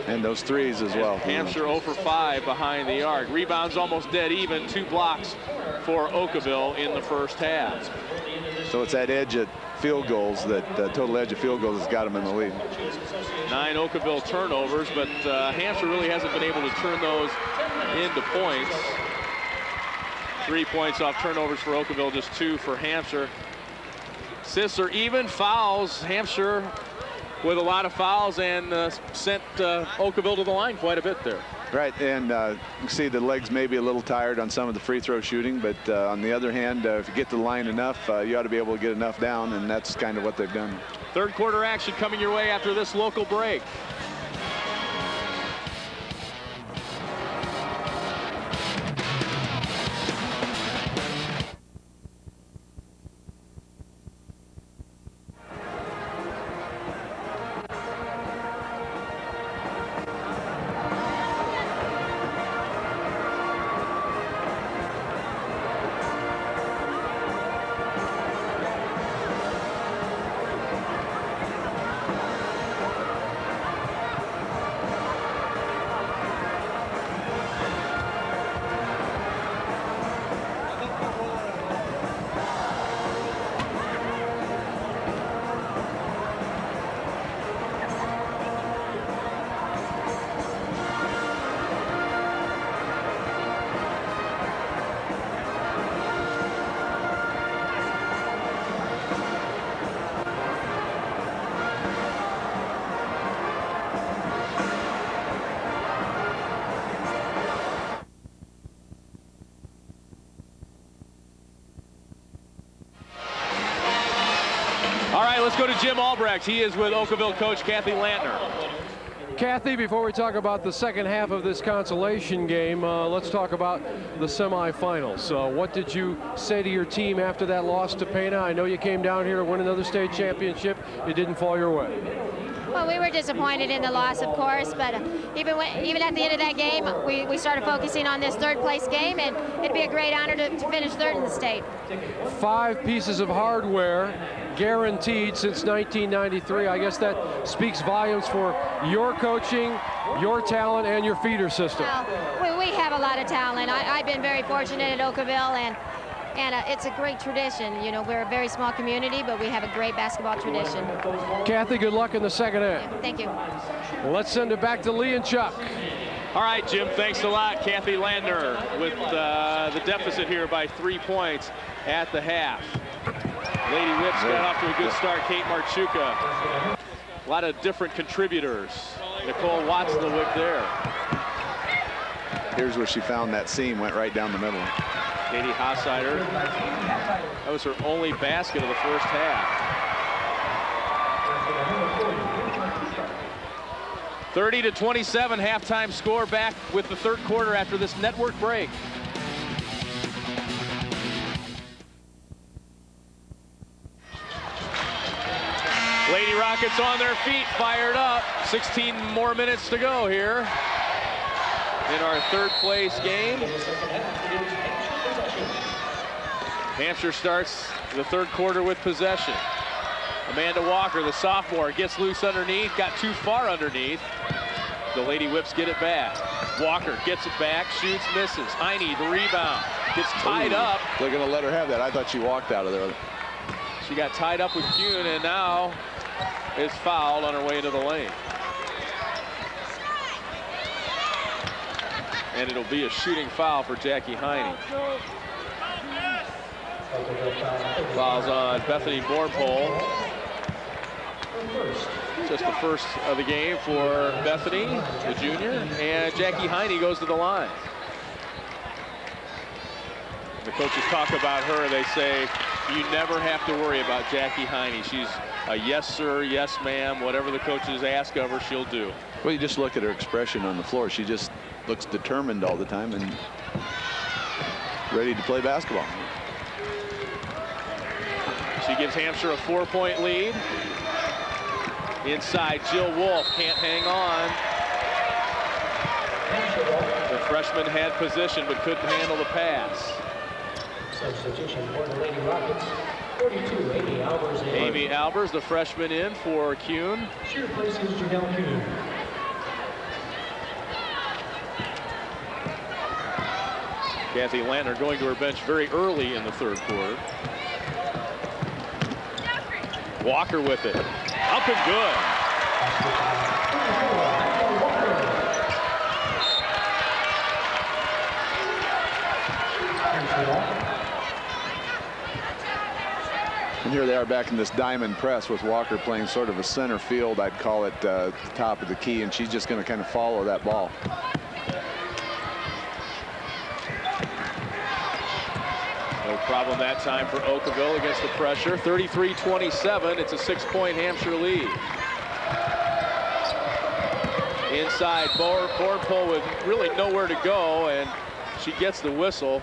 And those threes as well. Hampshire 0 for 5 behind the arc. Rebounds almost dead even. 2 blocks for Okawville in the first half. So it's that edge at field goals, that total edge of field goals has got them in the lead. 9 Okawville turnovers, but Hampshire really hasn't been able to turn those into points. 3 points off turnovers for Okawville, just 2 for Hampshire. Assists are even. Fouls, Hampshire with a lot of fouls, and sent Okawville to the line quite a bit there. Right, and you can see the legs may be a little tired on some of the free throw shooting, but on the other hand, if you get to the line enough, you ought to be able to get enough down, and that's kind of what they've done. Third quarter action coming your way after this local break. let's go to Jim Albrecht. He is with Okawville coach Kathy Lantner. Kathy, before we talk about the second half of this consolation game, let's talk about the semifinals. What did you say to your team after that loss to Pana? I know you came down here to win another state championship. It didn't fall your way. Well, we were disappointed in the loss, of course, but even at the end of that game, we started focusing on this third place game, and it'd be a great honor to finish third in the state. 5 pieces of hardware guaranteed since 1993. I guess that speaks volumes for your coaching, your talent, and your feeder system. Well, we have a lot of talent. I've been very fortunate at Okawville, and it's a great tradition. You know, we're a very small community, but we have a great basketball tradition. Kathy, good luck in the second half. Thank you. Well, let's send it back to Lee and Chuck. All right, Jim, thanks a lot. Kathy Landner with the deficit here by 3 points at the half. Lady Whips got off to a good start. Kate Marchuka. A lot of different contributors. Nicole Watson the whip there. Here's where she found that seam, went right down the middle. Katie Hossider. That was her only basket of the first half. 30-27 halftime score, back with the third quarter after this network break. Lady Rockets on their feet, fired up. 16 more minutes to go here in our third place game. Hampshire starts the third quarter with possession. Amanda Walker, the sophomore, gets loose underneath, got too far underneath. The Lady Whips get it back. Walker gets it back, shoots, misses. Heine, the rebound, gets tied up. They're gonna let her have that. I thought she walked out of there. She got tied up with Kuhn and now is fouled on her way into the lane. And it'll be a shooting foul for Jackie Heine. Fouls on Bethany Bornpole. Just the first of the game for Bethany, the junior, and Jackie Heine goes to the line. The coaches talk about her. They say, you never have to worry about Jackie Heine. She's a yes, sir, yes, ma'am. Whatever the coaches ask of her, she'll do. Well, you just look at her expression on the floor. She just looks determined all the time and ready to play basketball. She gives Hampshire a 4-point lead. Inside, Jill Wolf can't hang on. The freshman had position but couldn't handle the pass. Substitution for the Lady Rockets. 42, Amy Albers. Amy Albers, the freshman, in for Kuhn. She replaces Janelle Kuhn. Kathy Lantner going to her bench very early in the third quarter. Walker with it. Up and good. And here they are back in this diamond press with Walker playing sort of a center field, I'd call it, the top of the key, and she's just going to kind of follow that ball. No problem that time for Okawville against the pressure. 33-27. It's a 6-point Hampshire lead. Inside, Bornpole with really nowhere to go, and she gets the whistle.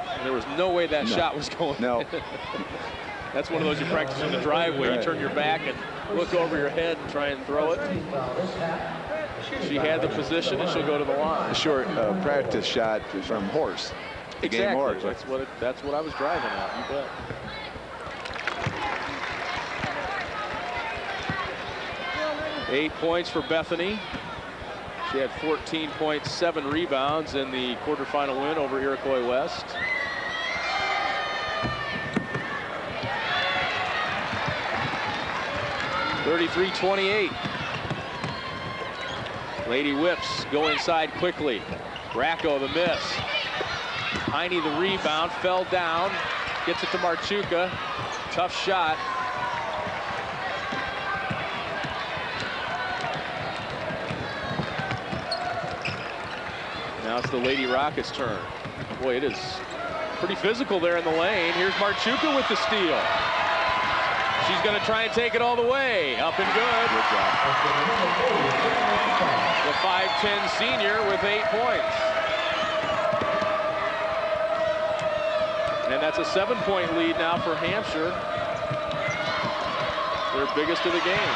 And there was no way that shot was going. No. That's one of those you practice in the driveway. Right. You turn your back and look over your head and try and throw it. She had the position, and she'll go to the line. A short practice shot from Horse. Exactly. Game Horse. That's what I was driving at. You bet. Eight points for Bethany. She had 14.7 rebounds in the quarterfinal win over Iroquois West. (33-28). Lady Whips go inside quickly. Racco the miss. Heine the rebound, fell down, gets it to Marchuka. Tough shot. Now it's the Lady Rockets' turn. Boy, it is pretty physical there in the lane. Here's Marchuka with the steal. She's going to try and take it all the way. Up and good. Good job. The 5'10" senior with 8 points. And that's a 7-point lead now for Hampshire. Their biggest of the game.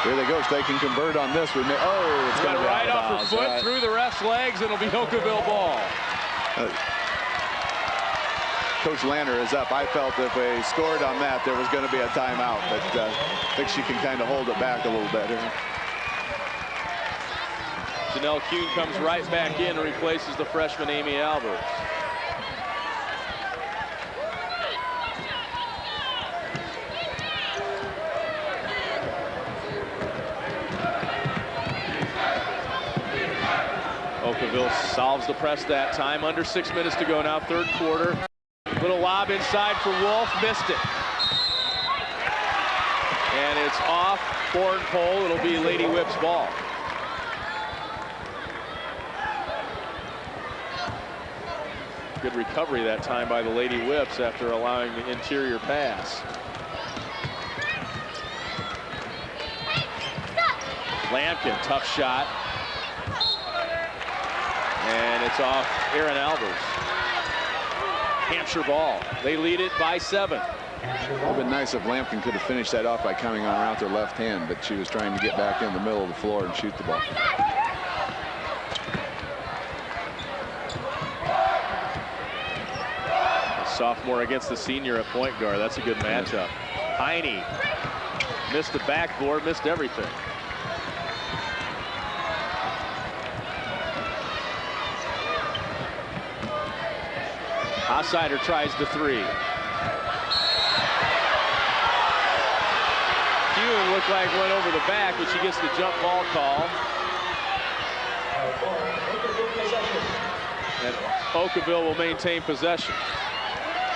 Here they go. If they can convert on this, it's going to be right off her foot, through the ref's legs. It'll be Okawville ball. Coach Lanner is up. I felt if they scored on that, there was going to be a timeout, but I think she can kind of hold it back a little better. Janelle Kuhn comes right back in and replaces the freshman Amy Albers. Okawville solves the press that time. Under 6 minutes to go now, third quarter. Little lob inside for Wolf, missed it. And it's off Horn Pole. It'll be Lady Whip's ball. Good recovery that time by the Lady Whips after allowing the interior pass. Lampkin, tough shot. And it's off Erin Albers. Hampshire ball. They lead it by 7. It would have been nice if Lampkin could have finished that off by coming on around her left hand, but she was trying to get back in the middle of the floor and shoot the ball. Sophomore against the senior at point guard. That's a good matchup. Heine missed the backboard, missed everything. Hossider tries the 3. Kuhn looked like went over the back, but she gets the jump ball call. And Okawville will maintain possession.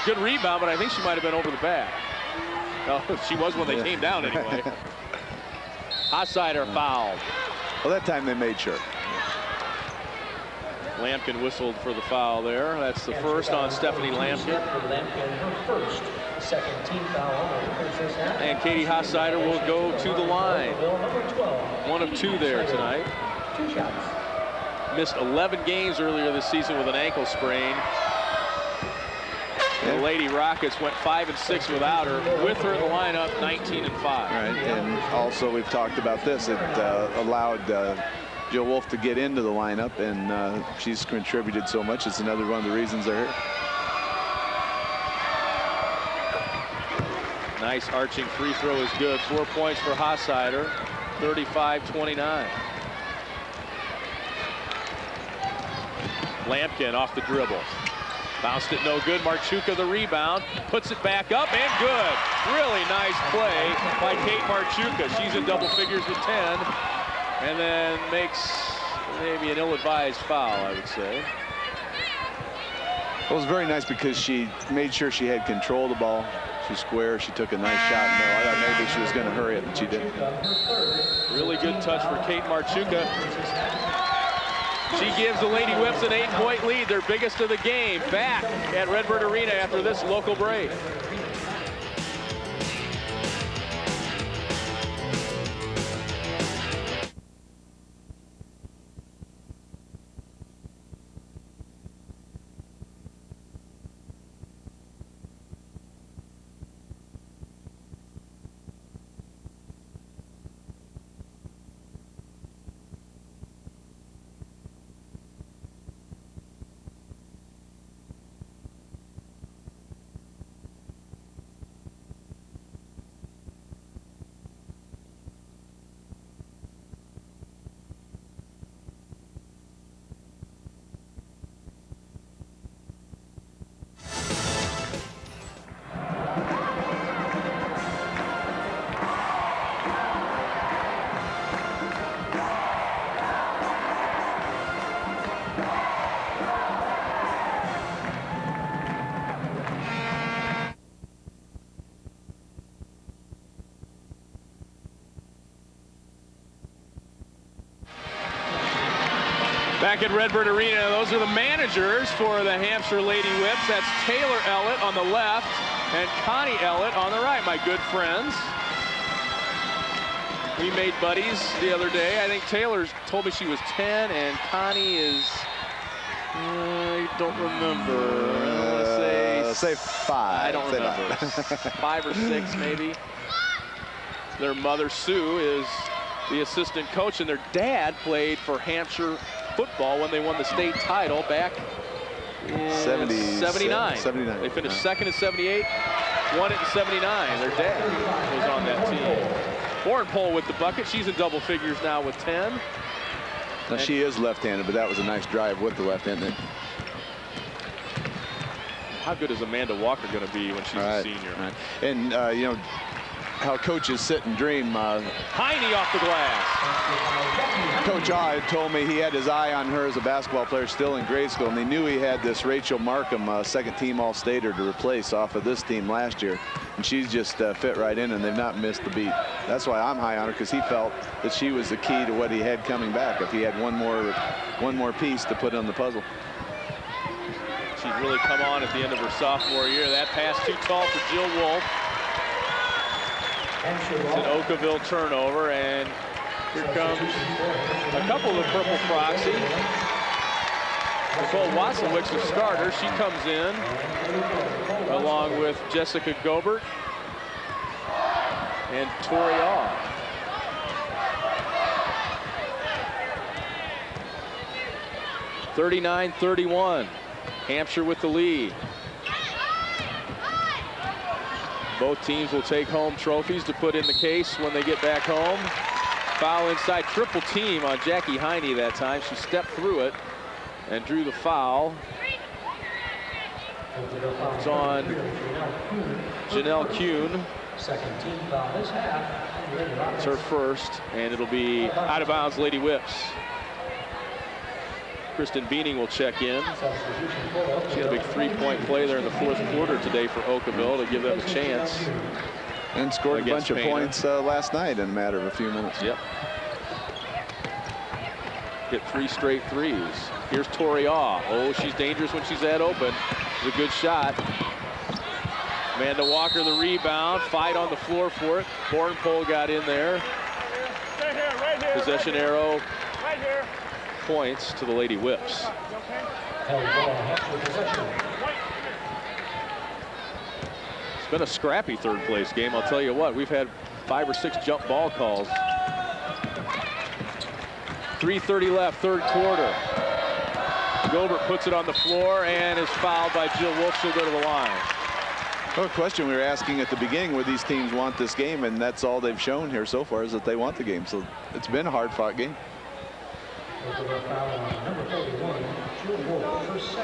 Good rebound, but I think she might have been over the back. No, she was when they came down anyway. Hossider fouled. Well, that time they made sure. Lampkin whistled for the foul there. That's the first on Stephanie Lampkin. And Katie Hossider will go to the line. 1 of 2 there tonight. Missed 11 games earlier this season with an ankle sprain. The Lady Rockets went 5 and 6 without her. With her in the lineup, 19 and 5. Right, and also we've talked about this. It allowed Jill Wolf to get into the lineup, and she's contributed so much. It's another one of the reasons they're here. Nice arching free throw is good. 4 points for Hossider, 35-29. Lampkin off the dribble. Bounced it no good. Marchuka the rebound. Puts it back up and good. Really nice play by Kate Marchuka. She's in double figures with 10. And then makes maybe an ill-advised foul, I would say. It was very nice because she made sure she had control of the ball. She's square. She took a nice shot in there. I thought maybe she was going to hurry it, but she didn't. Really good touch for Kate Marchuka. She gives the Lady Whips an 8-point lead, their biggest of the game, back at Redbird Arena after this local break. Back at Redbird Arena, those are the managers for the Hampshire Lady Whips. That's Taylor Ellett on the left, And Connie Ellett on the right, my good friends. We made buddies the other day. I think Taylor told me she was 10, and Connie is, I don't remember. I want to say 5. I don't remember. 5 or 6, maybe. Their mother, Sue, is the assistant coach, and their dad played for Hampshire football when they won the state title back in 79. They finished second in 78, won it in 79. Their dad was on that team. Bornpole with the bucket. She's in double figures now with 10. Now she is left-handed, but that was a nice drive with the left hand. How good is Amanda Walker going to be when she's a senior? Right. And, you know, how coaches sit and dream. Heine off the glass. Coach I had told me he had his eye on her as a basketball player still in grade school, and they knew he had this Rachel Markham, second-team All-Stater, to replace off of this team last year. And she's just fit right in, and they've not missed the beat. That's why I'm high on her, because he felt that she was the key to what he had coming back. If he had one more piece to put on the puzzle. She's really come on at the end of her sophomore year. That pass too tall for Jill Wolf. It's an Okawville turnover, and here comes a couple of the purple proxy. Nicole Watzlawick's the starter. She comes in along with Jessica Gobert and Tori Aw. (39-31). Hampshire with the lead. Both teams will take home trophies to put in the case when they get back home. Foul inside, triple team on Jackie Heine that time. She stepped through it and drew the foul. It's on Janelle Kuhn. Second team foul this half. It's her first, and it'll be out of bounds, Lady Whips. Kristen Beaning will check in. She had a big three-point play there in the fourth quarter today for Okawville to give them a chance. And scored a bunch of points last night in a matter of a few minutes. Yep. Hit 3 straight threes. Here's Tori Aw. Oh, she's dangerous when she's that open. It's a good shot. Amanda Walker the rebound. Fight on the floor for it. Bornpole got in there. Possession arrow. Points to the Lady Whips. It's been a scrappy third place game. I'll tell you what, we've had 5 or 6 jump ball calls. 3:30 left, third quarter. Gilbert puts it on the floor and is fouled by Jill Wolf. She'll go to the line. Well, a question we were asking at the beginning, where these teams want this game, and that's all they've shown here so far, is that they want the game. So it's been a hard-fought game.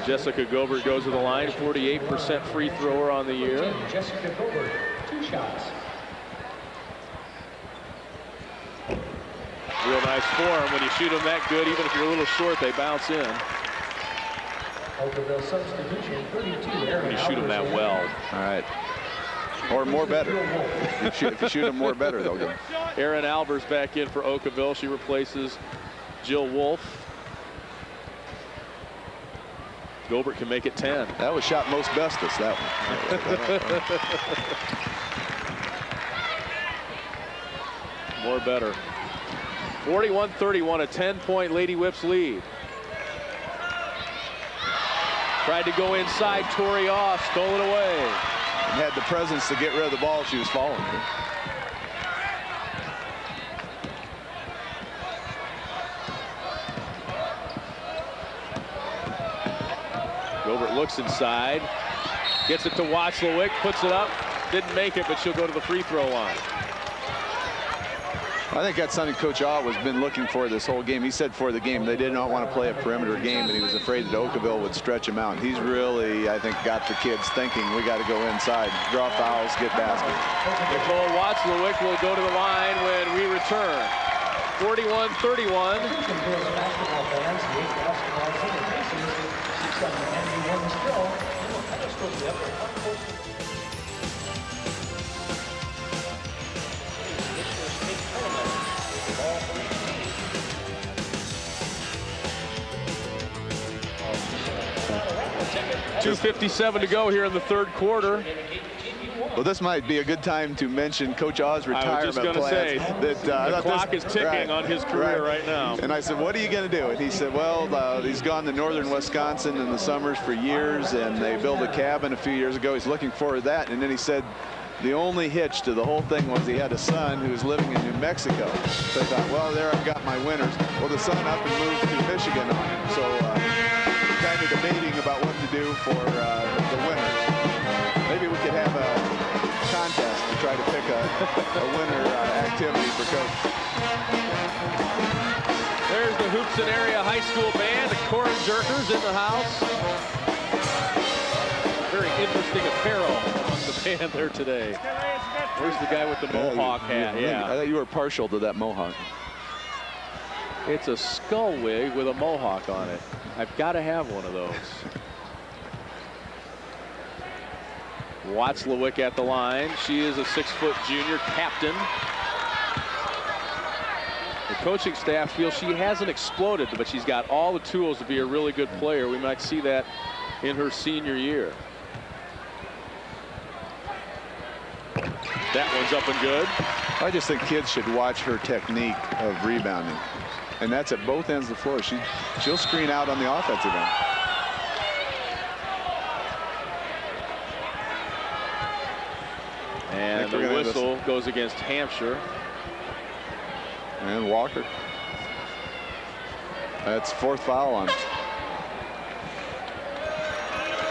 Jessica Gobert goes to the line, 48% free thrower on the year. Jessica Gobert, 2 shots. Real nice form. When you shoot them that good, even if you're a little short, they bounce in. When you shoot them that well. All right. Or more better. If you shoot them more better, they'll go. Erin Albers back in for Okawville. She replaces Jill Wolf. Gobert can make it 10. That was shot most bestest, that one. More better. 41-31, a 10-point Lady Whips lead. Tried to go inside, Tori Aw, stole it away. And had the presence to get rid of the ball she was falling. Gobert looks inside, gets it to Watzlawick, puts it up, didn't make it, but she'll go to the free throw line. I think that's something Coach Aw has been looking for this whole game. He said for the game they did not want to play a perimeter game, and he was afraid that Okawville would stretch him out. He's really, I think, got the kids thinking we got to go inside, draw fouls, get baskets. Nicole Watzlawick will go to the line when we return. 41-31. .257 to go here in the third quarter. Well, this might be a good time to mention Coach Aw's retirement I was just plans. going to say, the clock is ticking on his career right now. And I said, what are you going to do? And he said, well, he's gone to northern Wisconsin in the summers for years, and they built a cabin a few years ago. He's looking forward to that. And then he said, the only hitch to the whole thing was he had a son who was living in New Mexico. So I thought, well, there I've got my winners. Well, the son up and moved to Michigan on him. So we're kind of debating about what to do for the winners. Maybe we could have a contest to try to pick a winner activity for Coach. There's the Hoopson Area High School Band, the Corin Jerkers in the house. Very interesting apparel among the band there today. Where's the guy with the mohawk hat? Yeah. I thought you were partial to that mohawk. It's a skull wig with a mohawk on it. I've got to have one of those. Watzlawick at the line. She is a 6-foot junior captain. The coaching staff feels she hasn't exploded, but she's got all the tools to be a really good player. We might see that in her senior year. That one's up and good. I just think kids should watch her technique of rebounding. And that's at both ends of the floor. She'll screen out on the offensive end. And the whistle goes against Hampshire. And Walker. That's 4th foul on.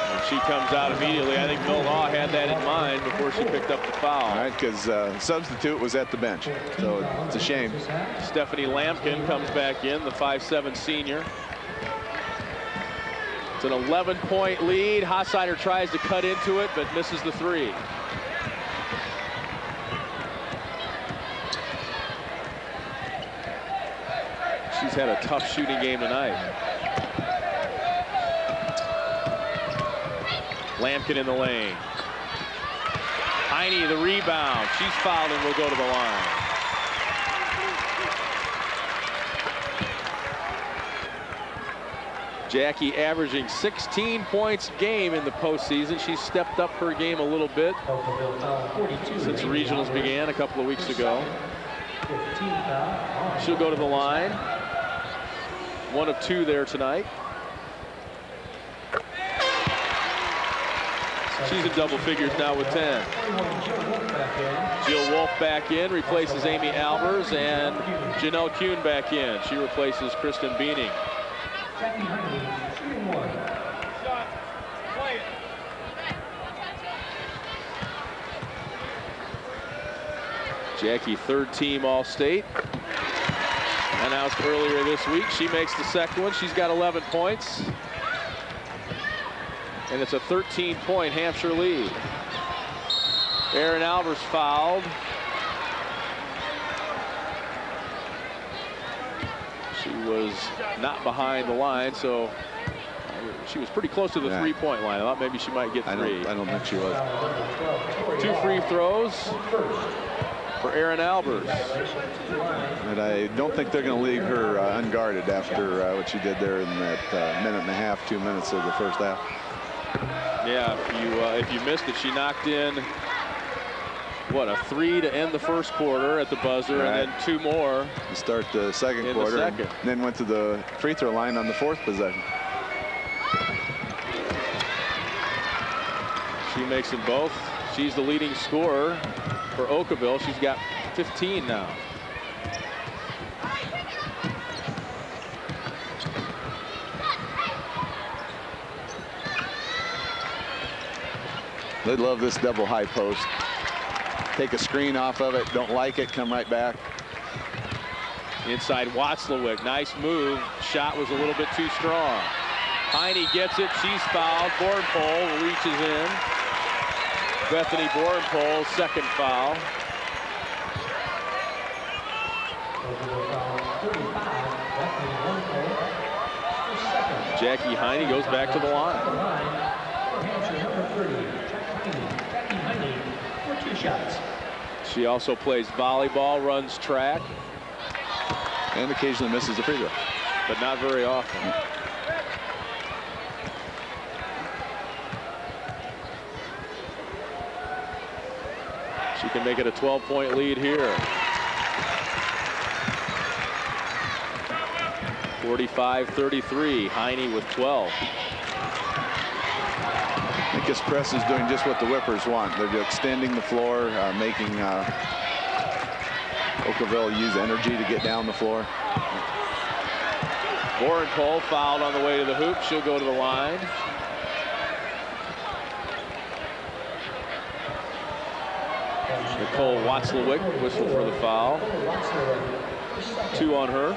And she comes out immediately. I think Mill-Law had that in mind before she picked up the foul. All right, because substitute was at the bench. So it's a shame. Stephanie Lampkin comes back in, the 5'7" senior. It's an 11-point lead. Hossider tries to cut into it, but misses the three. She's had a tough shooting game tonight. Lampkin in the lane. Heine the rebound. She's fouled and will go to the line. Jackie averaging 16 points a game in the postseason. She's stepped up her game a little bit since regionals began a couple of weeks ago. She'll go to the line. 1 of 2 there tonight. She's in double figures now with 10. Jill Wolf back in, replaces Amy Albers, and Janelle Kuhn back in. She replaces Kristen Beaning. Jackie, 3rd team All-State. Announced earlier this week. She makes the second one. She's got 11 points. And it's a 13-point Hampshire lead. Erin Albers fouled. She was not behind the line, so she was pretty close to the 3-point line. I thought maybe she might get 3. I don't think she was. 2 free throws for Erin Albers. But I don't think they're going to leave her unguarded after what she did there in that minute and a half, 2 minutes of the first half. Yeah, if you missed it, she knocked in, what, a 3 to end the first quarter at the buzzer, and then 2 more to start the second quarter, and then went to the free throw line on the 4th possession. She makes them both. She's the leading scorer for Okawville. She's got 15 now. They love this double high post. Take a screen off of it, don't like it, come right back. Inside Watzlawick, nice move. Shot was a little bit too strong. Heine gets it, she's fouled. Bornpole reaches in. Bethany Bornpole, 2nd foul. Jackie Heine goes back to the line. She also plays volleyball, runs track. And occasionally misses the free throw. But not very often. She can make it a 12-point lead here. 45-33. Heine with 12. I think this press is doing just what the Whippers want. They're extending the floor, making Okawville use energy to get down the floor. Borenpole fouled on the way to the hoop. She'll go to the line. Nicole Watzlawick whistle for the foul. 2 on her.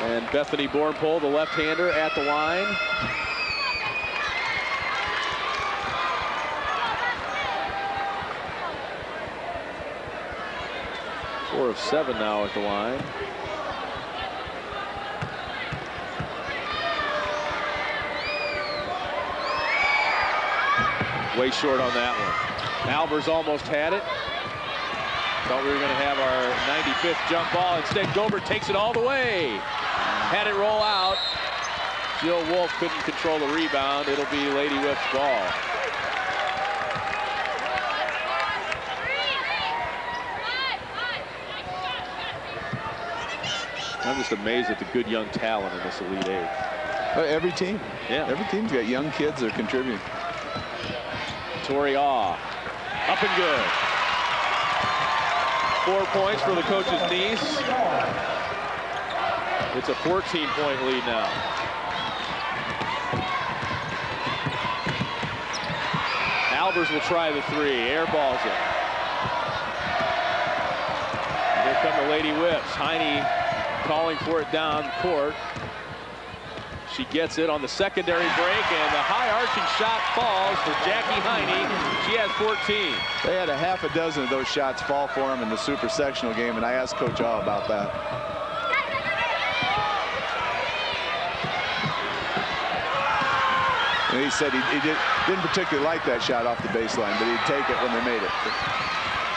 And Bethany Borenpole, the left-hander, at the line. Four of 7 now at the line. Way short on that one. Albers almost had it. Thought we were going to have our 95th jump ball. Instead, Gobert takes it all the way. Had it roll out. Jill Wolf couldn't control the rebound. It'll be Lady Whip's ball. I'm just amazed at the good young talent in this Elite Eight. Every team. Yeah. Every team's got young kids that are contributing. Tori Awe. Up and good. 4 points for the coach's niece. It's a 14-point lead now. Albers will try the 3. Airballs it. Here come the Lady Whips. Heine calling for it down court. She gets it on the secondary break, and the high arching shot falls for Jackie Heine. She has 14. They had a half a dozen of those shots fall for them in the super sectional game, and I asked Coach All about that. And he said he didn't particularly like that shot off the baseline, but he'd take it when they made it.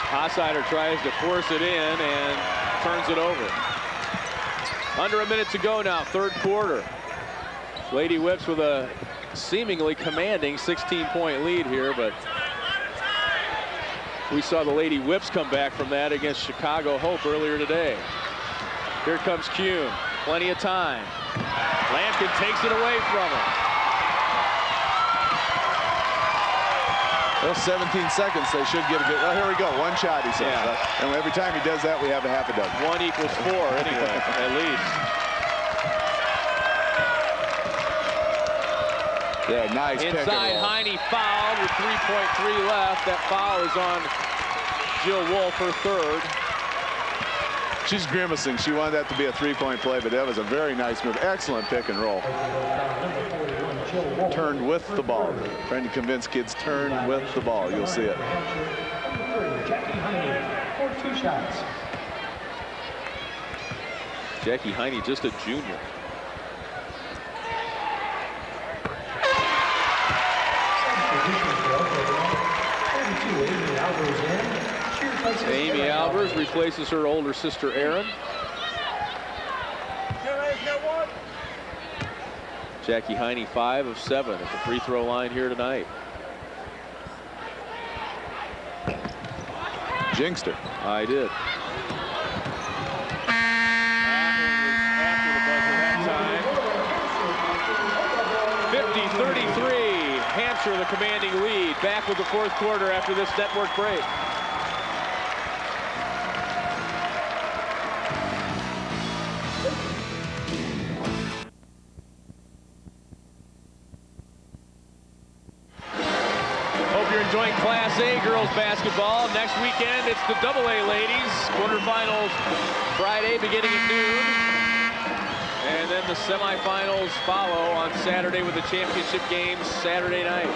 Hossider tries to force it in and turns it over. Under a minute to go now, third quarter. Lady Whips with a seemingly commanding 16-point lead here, but we saw the Lady Whips come back from that against Chicago Hope earlier today. Here comes Kuhn. Plenty of time. Lampkin takes it away from him. Well, 17 seconds, they should get a good. Oh, here we go. One shot, he says. Yeah. And every time he does that, we have a half a dozen. 1 equals 4 anyway, at least. Yeah, nice pick and Inside, roll. Heine fouled with 3.3 left. That foul is on Jill Wolf, her third. She's grimacing. She wanted that to be a 3-point play, but that was a very nice move. Excellent pick and roll. Turned with the ball. Trying to convince kids turn with the ball. You'll see it. Jackie Heine, just a junior. Amy Albers replaces her older sister Erin. Jackie Heine 5 of 7 at the free throw line here tonight. Jinxed her. I did. That was after the buzzer that time. 50-33. Hampshire the commanding lead. Back with the fourth quarter after this network break. Enjoying Class A girls basketball. Next weekend, it's the AA ladies. Quarterfinals Friday beginning at noon. And then the semifinals follow on Saturday with the championship games Saturday night.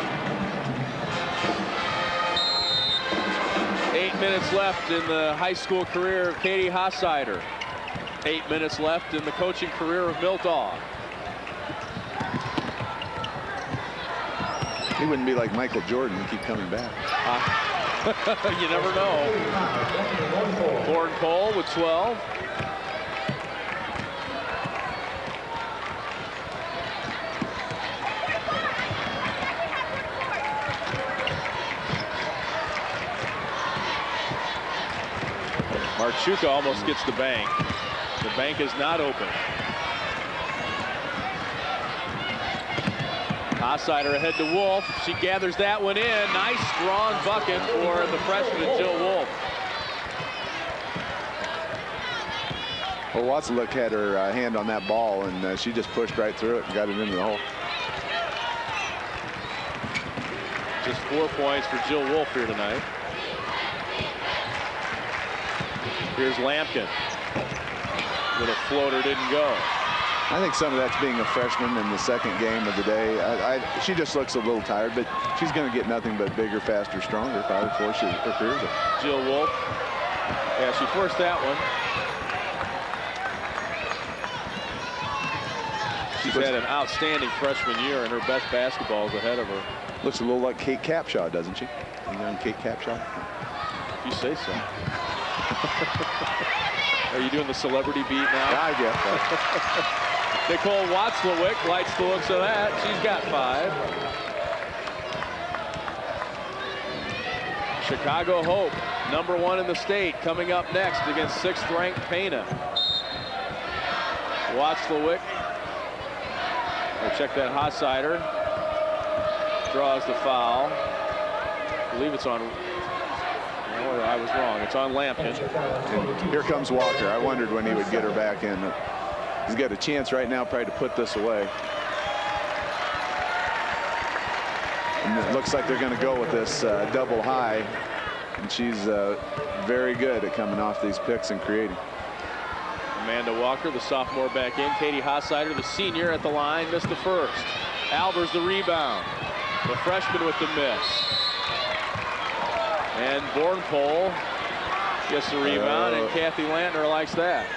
8 minutes left in the high school career of Katie Hossider. 8 minutes left in the coaching career of Milt Awe. He wouldn't be like Michael Jordan and keep coming back. You never know. Borenpole with 12. Marchuka almost gets the bank. The bank is not open. Hossider ahead to Wolf. She gathers that one in. Nice strong bucket for the freshman Jill Wolf. Well, Watzlick had her hand on that ball, and she just pushed right through it and got it into the hole. Just 4 points for Jill Wolf here tonight. Here's Lampkin. Little floater didn't go. I think some of that's being a freshman in the second game of the day. She just looks a little tired, but she's going to get nothing but bigger, faster, stronger probably before her career's up. Jill Wolf. Yeah, she forced that one. She's had an outstanding freshman year, and her best basketball is ahead of her. Looks a little like Kate Capshaw, doesn't she? You know Kate Capshaw? If you say so. Are you doing the celebrity beat now? I guess. Nicole Watzlawick likes the looks of that. She's got 5. Chicago Hope, #1 in the state, coming up next against 6th-ranked Pana. Watzlawick. We'll check that Hossider. Draws the foul. I believe it's on. No, I was wrong. It's on Lampkin. And here comes Walker. I wondered when he would get her back in. He's got a chance right now probably to put this away. And it looks like they're going to go with this double high. And she's very good at coming off these picks and creating. Amanda Walker, the sophomore, back in. Katie Hossider, the senior, at the line, missed the first. Albers the rebound. The freshman with the miss. And Bornpole gets the rebound, and Kathy Lantner likes that.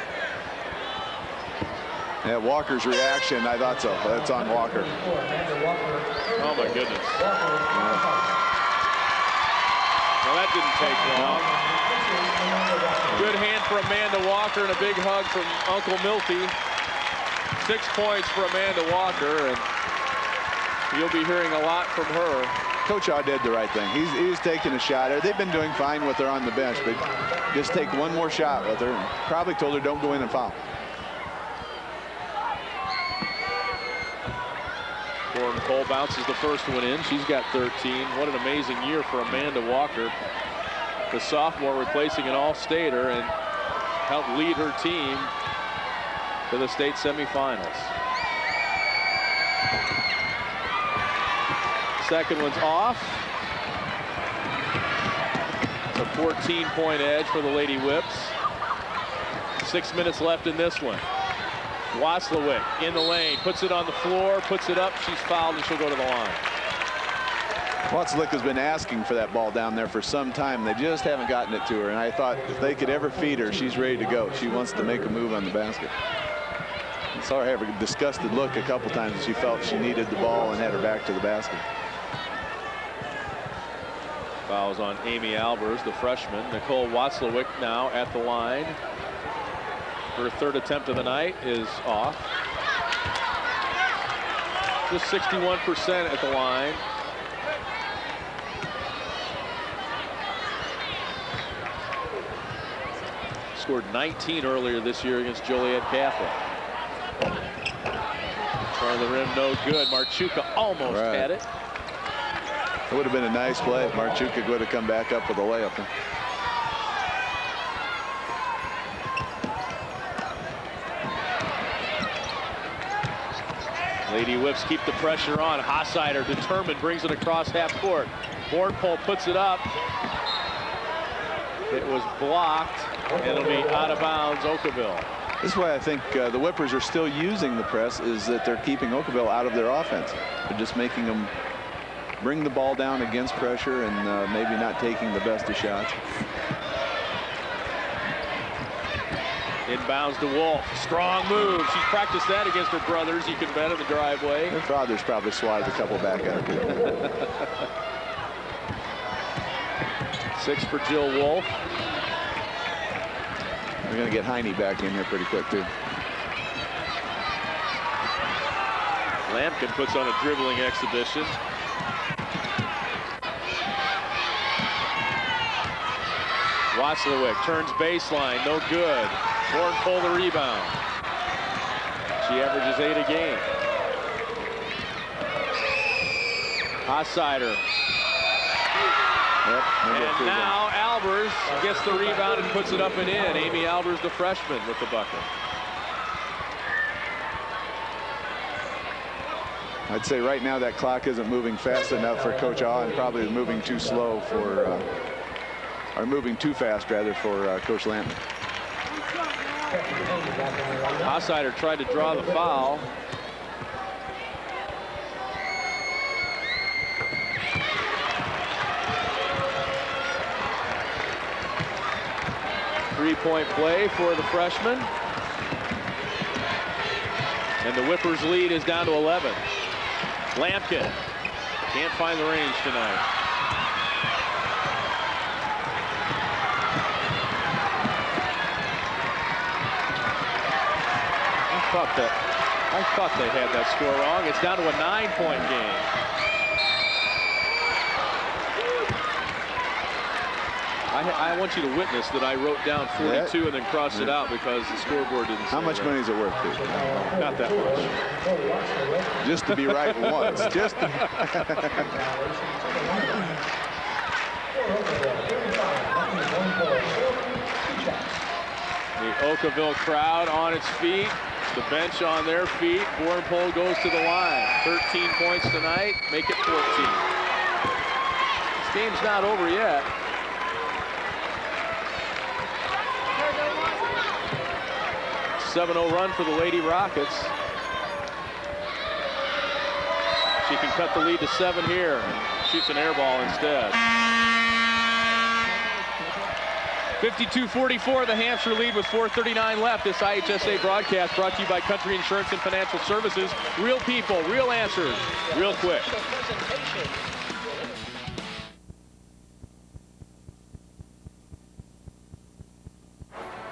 Yeah, Walker's reaction, I thought so. That's on Walker. Oh, my goodness. Well, that didn't take long. Good hand for Amanda Walker and a big hug from Uncle Milty. 6 points for Amanda Walker, and you'll be hearing a lot from her. Coach Shaw did the right thing. He's taking a shot. They've been doing fine with her on the bench, but just take one more shot with her. And probably told her don't go in and foul. Gordon Cole bounces the first one in. She's got 13. What an amazing year for Amanda Walker, the sophomore, replacing an all-stater, and helped lead her team to the state semifinals. Second one's off. It's a 14-point edge for the Lady Whips. 6 minutes left in this one. Watzlawick in the lane, puts it on the floor, puts it up. She's fouled, and she'll go to the line. Watzlawick has been asking for that ball down there for some time. They just haven't gotten it to her, and I thought if they could ever feed her, she's ready to go. She wants to make a move on the basket. I saw her have a disgusted look a couple times. She felt she needed the ball and had her back to the basket. Fouls on Amy Albers, the freshman. Nicole Watzlawick now at the line. Her third attempt of the night is off. Just 61% at the line. Scored 19 earlier this year against Joliet Catholic. Front of the rim, no good. Marchuka almost had it. It would have been a nice play if Marchuka would have come back up with a layup. Lady Whips keep the pressure on. Hossider, determined, brings it across half court. Bornpole puts it up. It was blocked, and it'll be out of bounds, Okawville. This is why I think the Whippers are still using the press, is that they're keeping Okawville out of their offense. They're just making them bring the ball down against pressure and maybe not taking the best of shots. Inbounds to Wolf. Strong move. She's practiced that against her brothers. You can bet in the driveway. Her father's probably swatted a couple back at her. 6 for Jill Wolf. We're going to get Heine back in here pretty quick, too. Lampkin puts on a dribbling exhibition. Watzlawick turns baseline, no good. Bornpole the rebound. She averages 8 a game. Hossider. And now Albers gets the rebound and puts it up and in. Amy Albers, the freshman, with the bucket. I'd say right now that clock isn't moving fast enough for Coach Ah, and probably moving too slow for, or moving too fast rather for Coach Lanton. Hossider tried to draw the foul. Three-point play for the freshman. And the Whippers lead is down to 11. Lampkin can't find the range tonight. I thought they had that score wrong. It's down to a 9-point game. I want you to witness that I wrote down 42 and then crossed it out because the scoreboard didn't say. How much money is it worth to you? Not that much. Just to be right once. Just to... The Okawville crowd on its feet. The bench on their feet. Bornpole goes to the line. 13 points tonight. Make it 14. This game's not over yet. A 7-0 run for the Lady Rockets. She can cut the lead to 7 here. Shoots an air ball instead. 52-44, the Hampshire lead with 4:39 left. This IHSA broadcast brought to you by Country Insurance and Financial Services. Real people, real answers, real quick.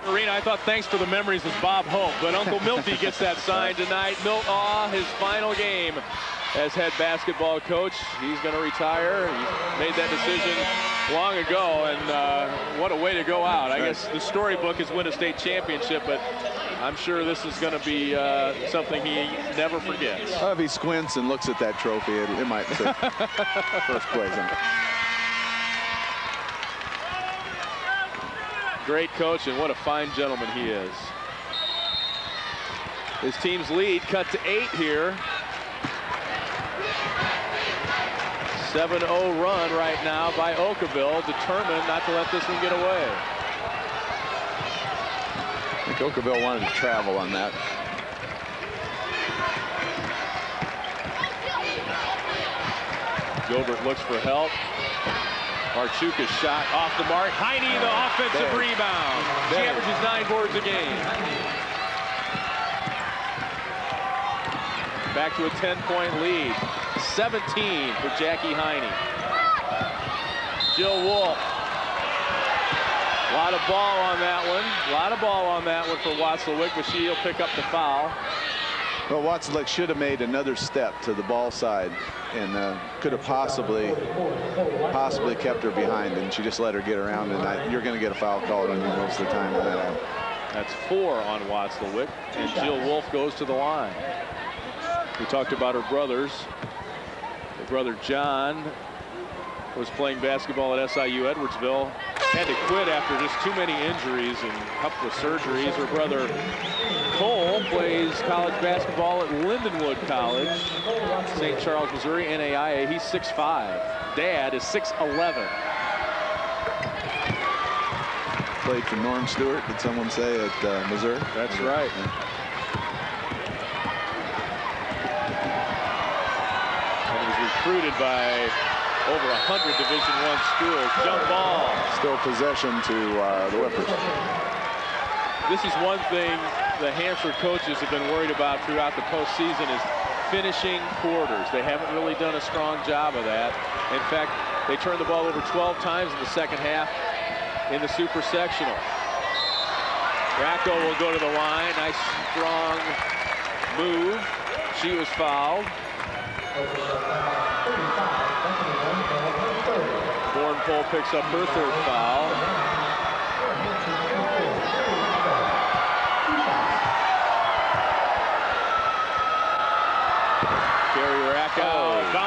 Arena, I thought thanks for the memories was Bob Hope, but Uncle Milty gets that sign tonight. Milt Awe, his final game as head basketball coach. He's going to retire. He made that decision long ago, and what a way to go out. I guess the storybook is win a state championship, but I'm sure this is going to be something he never forgets. Well, if he squints and looks at that trophy, it might say first place. Great coach, and what a fine gentleman he is. His team's lead cut to 8 here. 7-0 run right now by Okawville, determined not to let this one get away. I think Okawville wanted to travel on that. Gilbert looks for help. Marchuka's shot off the mark. Heine, the offensive rebound. She averages 9 boards a game. Back to a 10-point lead. 17 for Jackie Heine. Jill Wolf. A lot of ball on that one. A lot of ball on that one for Watzlawick, but she'll pick up the foul. Well, Watzlawick should have made another step to the ball side and could have possibly kept her behind, and she just let her get around, and you're going to get a foul called on you most of the time. That's 4 on Watzlawick, and Jill Wolf goes to the line. We talked about her brothers. Her brother John was playing basketball at SIU Edwardsville. Had to quit after just too many injuries and a couple of surgeries. Her brother Cole plays college basketball at Lindenwood College, St. Charles, Missouri, NAIA. He's 6'5". Dad is 6'11". Played for Norm Stewart, did someone say, at Missouri? That's right. And he was recruited by over 100 Division I schools. Jump ball. Still possession to the Whippers. This is one thing the Hampshire coaches have been worried about throughout the postseason is finishing quarters. They haven't really done a strong job of that. In fact, they turned the ball over 12 times in the second half in the super sectional. Racco will go to the line. Nice strong move. She was fouled. Bornpole picks up her 3rd foul.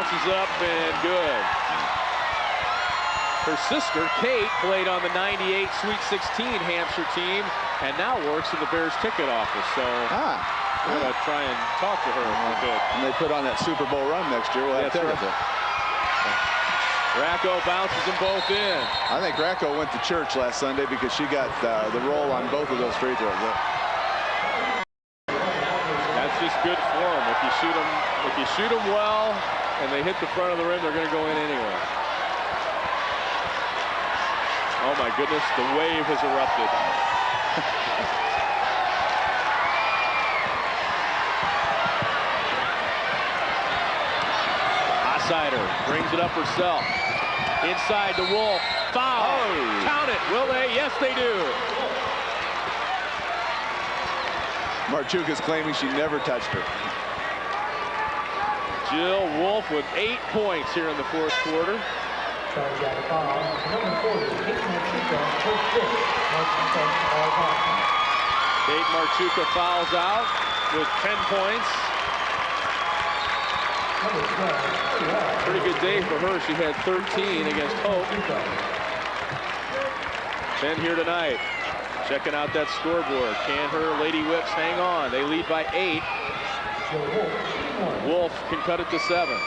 bounces up and good. Her sister, Kate, played on the '98 Sweet 16 Hampshire team and now works in the Bears ticket office. So we're going to try and talk to her a bit. And they put on that Super Bowl run next year. We'll have to right. Racco bounces them both in. I think Racco went to church last Sunday because she got the roll on both of those free throws. That's just good for them. If you shoot them well and they hit the front of the rim, they're going to go in anyway. Oh my goodness, the wave has erupted. Sider brings it up herself. Inside to Wolf. Foul. Oh. Count it. Will they? Yes, they do. Marchuka's claiming she never touched her. Jill Wolf with 8 points here in the fourth quarter. Kate Marchuka fouls out with 10 points. Pretty good day for her. She had 13 against Hope. 10 here tonight. Checking out that scoreboard. Can her Lady Whips hang on? They lead by 8. Wolf can cut it to 7.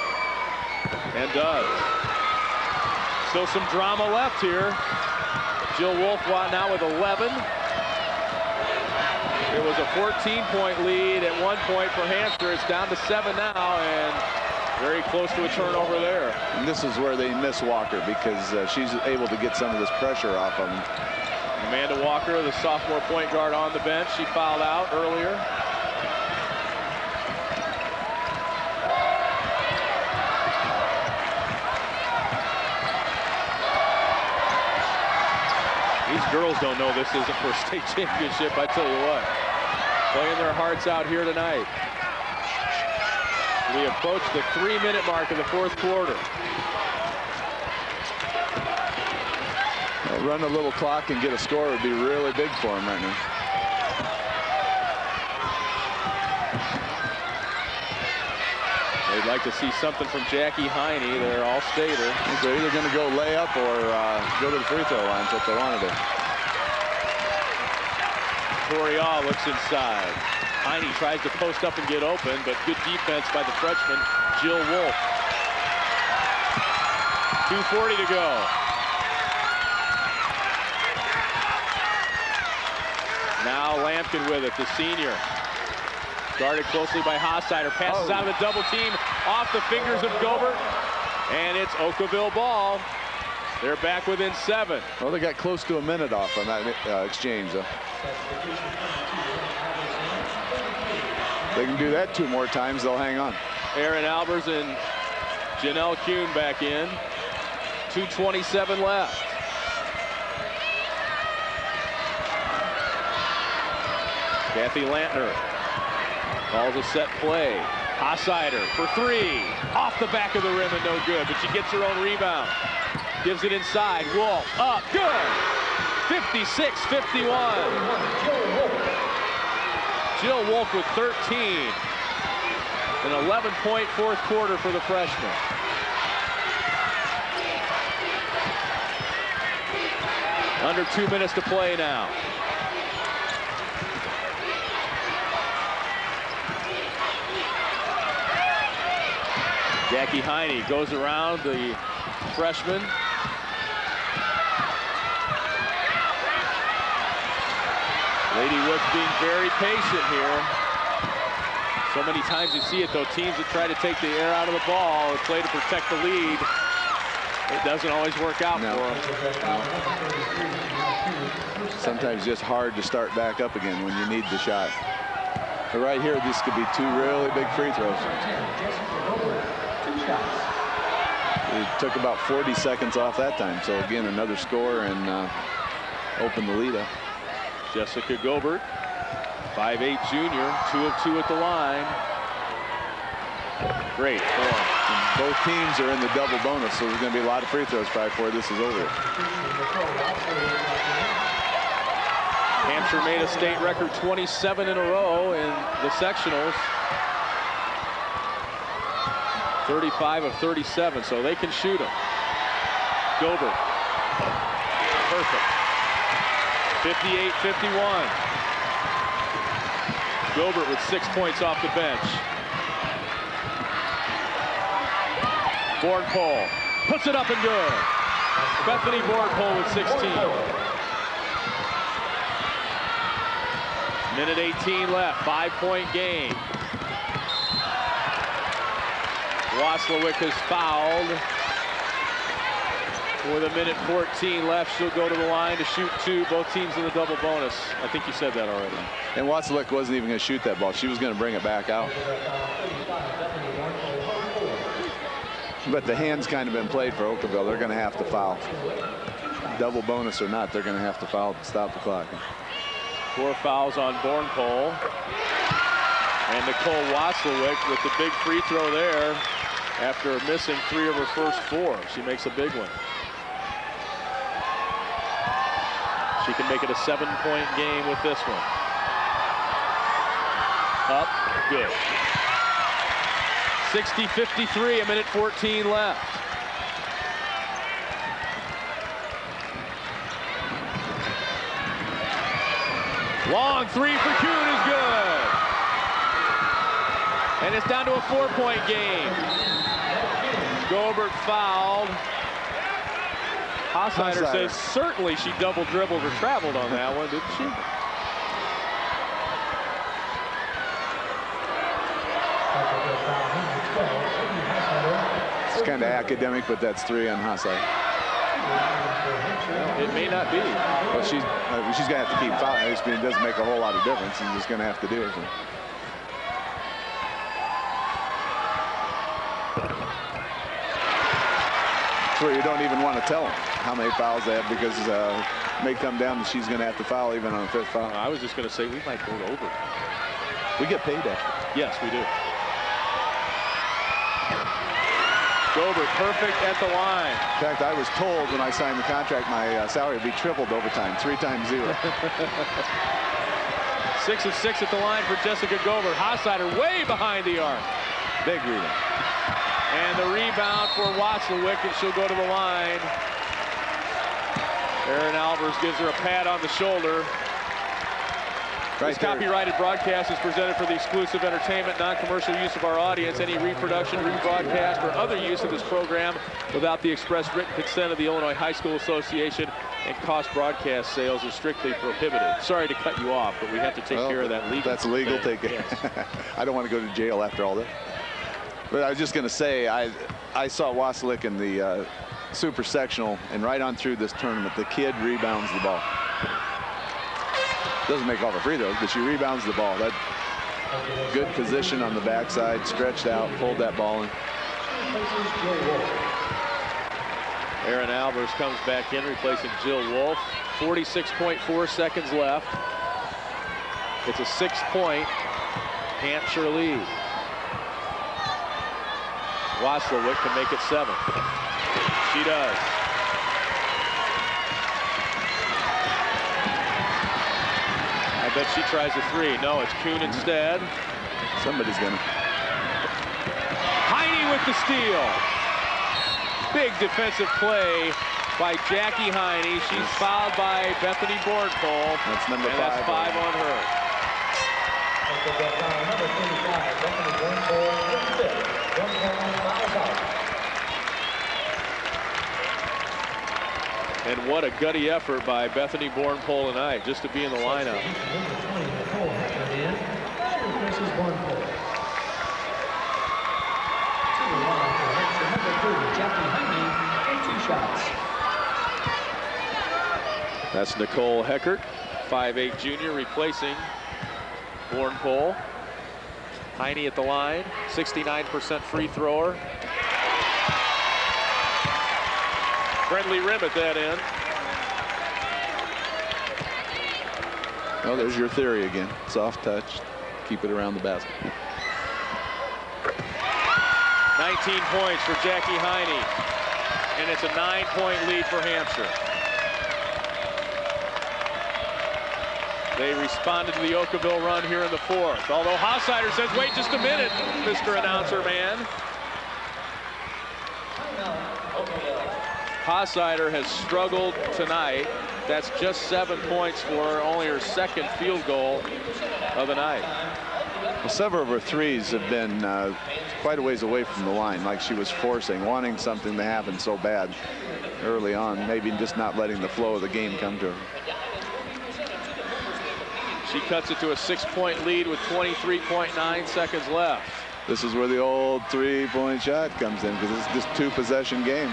And does. Still some drama left here. Jill Wolf now with 11. It was a 14-point lead at one point for Hampshire. It's down to 7 now, and very close to a turnover there. And this is where they miss Walker because she's able to get some of this pressure off of them. Amanda Walker, the sophomore point guard on the bench. She fouled out earlier. These girls don't know this isn't for a state championship, I tell you what. Playing their hearts out here tonight. We approach the 3-minute mark of the fourth quarter. Well, run a little clock and get a score would be really big for them right now. They'd like to see something from Jackie Heine, their all-stater. They're either going to go layup or go to the free throw line. That's what they want to do. Torial looks inside. Heine tries to post up and get open, but good defense by the freshman, Jill Wolf. 2:40 to go. Now Lampkin with it, the senior. Guarded closely by Hossider, passes out of the double team, off the fingers of Gobert, and it's Okawville ball. They're back within 7. Well, they got close to a minute off on that exchange, though. They can do that 2 more times, they'll hang on. Erin Albers and Janelle Kuhn back in. 2:27 left. Kathy Lantner calls a set play. Hossider for 3. Off the back of the rim and no good, but she gets her own rebound. Gives it inside. Wolf up. Good. 56-51. Jill Wolf with 13. An 11-point fourth quarter for the freshman. Under 2 minutes to play now. Jackie Heine goes around the freshman. Lady Whips being very patient here. So many times you see it, though, teams that try to take the air out of the ball or play to protect the lead, it doesn't always work out for them. Sometimes just hard to start back up again when you need the shot. But right here, this could be 2 really big free throws. It took about 40 seconds off that time. So again, another score and open the lead up. Jessica Gobert, 5'8" junior, 2 of 2 at the line. Great form. And both teams are in the double bonus, so there's going to be a lot of free throws probably before this is over. Hampshire made a state record 27 in a row in the sectionals. 35 of 37, so they can shoot them. Gobert. Perfect. 58-51. Gobert with 6 points off the bench. Bornpole puts it up and good. Bethany Bornpole with 16. Minute 18 left, 5-point game. Wasilewicz has fouled. With a minute 14 left, she'll go to the line to shoot 2. Both teams in the double bonus. I think you said that already. And Wasilewicz wasn't even going to shoot that ball. She was going to bring it back out. But the hand's kind of been played for Okawville. They're going to have to foul. Double bonus or not, they're going to have to foul to stop the clock. 4 fouls on Bornpole. And Nicole Wasilewicz with the big free throw there after missing 3 of her first 4. She makes a big one. She can make it a 7-point game with this one. Up, good. 60-53, a minute 14 left. Long 3 for Kuhn is good. And it's down to a 4-point game. Gobert fouled. Hossheider says certainly she double dribbled or traveled on that one, didn't she? It's kind of academic, but that's 3 on Hossheider. It may not be. Well, she's going to have to keep fouling. It doesn't make a whole lot of difference. She's just going to have to do it. So. Where you don't even want to tell them how many fouls they have, because it may come down that she's going to have to foul even on a 5th foul. I was just going to say we might go over. We get paid after. Yes, we do. Gobert perfect at the line. In fact, I was told when I signed the contract my salary would be tripled overtime, 3 times 0. 6 of 6 at the line for Jessica Gobert. Hossheider way behind the arc. Big rebound. And the rebound for Wasilewicz, and she'll go to the line. Erin Albers gives her a pat on the shoulder. This copyrighted broadcast is presented for the exclusive entertainment, non-commercial use of our audience. Any reproduction, rebroadcast, or other use of this program without the express written consent of the Illinois High School Association and cost broadcast sales is strictly prohibited. Sorry to cut you off, but we have to take care of that legal. That's legal. thing. Take it. Yes. I don't want to go to jail after all that. But I was just going to say, I saw Wasilewicz in the super sectional, and right on through this tournament, the kid rebounds the ball. Doesn't make all the free throws, but she rebounds the ball. That good position on the backside, stretched out, pulled that ball in. Erin Albers comes back in, replacing Jill Wolf. 46.4 seconds left. It's a 6-point Hampshire lead. Wasilewicz can make it 7. She does. I bet she tries a 3. No, it's Kuhn instead. Somebody's gonna. Heine with the steal. Big defensive play by Jackie Heine. She's fouled by Bethany Bornpole. That's number 5. That's 5 on her. Number 25, Bethany Bornpole with the 5th. And what a gutty effort by Bethany Bornpole tonight just to be in the lineup. That's Nicole Heckert, 5'8" junior, replacing Bornpole. Heine at the line, 69% free thrower. Friendly rim at that end. Oh, there's your theory again. Soft touch, keep it around the basket. 19 points for Jackie Heine, and it's a 9-point lead for Hampshire. They responded to the Okawville run here in the 4th. Although Hossheider says, wait just a minute, Mr. Announcer Man. Hossider has struggled tonight. That's just 7 points for her, only her second field goal of the night. Well, several of her threes have been quite a ways away from the line, like she was forcing, wanting something to happen so bad early on, maybe just not letting the flow of the game come to her. She cuts it to a 6-point lead with 23.9 seconds left. This is where the old three-point shot comes in, because it's just two-possession game.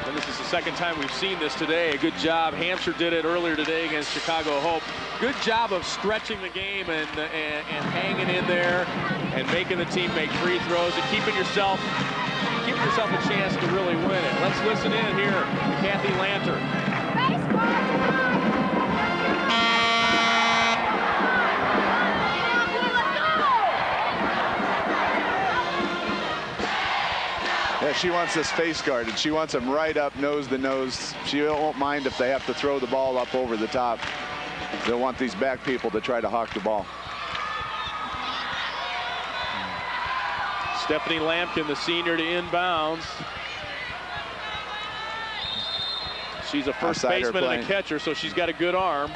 And this is the second time we've seen this today. A good job. Hampshire did it earlier today against Chicago Hope. Good job of stretching the game and hanging in there and making the team make free throws and keeping yourself a chance to really win it. Let's listen in here to Kathy Lanter. Yeah, she wants this face guarded. She wants them right up nose to nose. She won't mind if they have to throw the ball up over the top. They'll want these back people to try to hawk the ball. Stephanie Lampkin, the senior, to inbounds. She's a first baseman and a catcher, so she's got a good arm.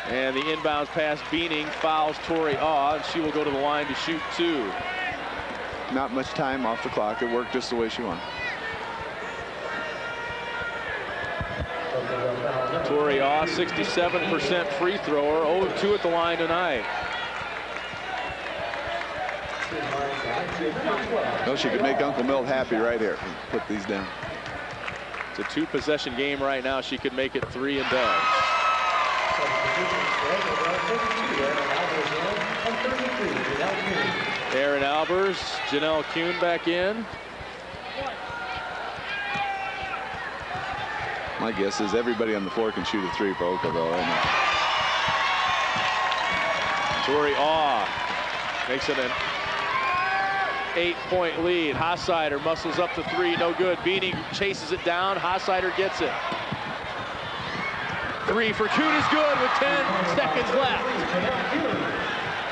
And the inbounds pass Beaning fouls Tori Aw, and she will go to the line to shoot 2. Not much time off the clock. It worked just the way she wanted. Tori Aw, 67% free thrower, 0-2 at the line tonight. No, she could make Uncle Milt happy right here. Put these down. It's a 2-possession game right now. She could make it 3 and does. Aaron Albers, Janelle Kuhn back in. My guess is everybody on the floor can shoot a 3 for Okawville right now. Tori Aw makes it an 8-point lead. Hossider muscles up to 3, no good. Beaning chases it down. Hossider gets it. 3 for Kuhn is good with 10 seconds left.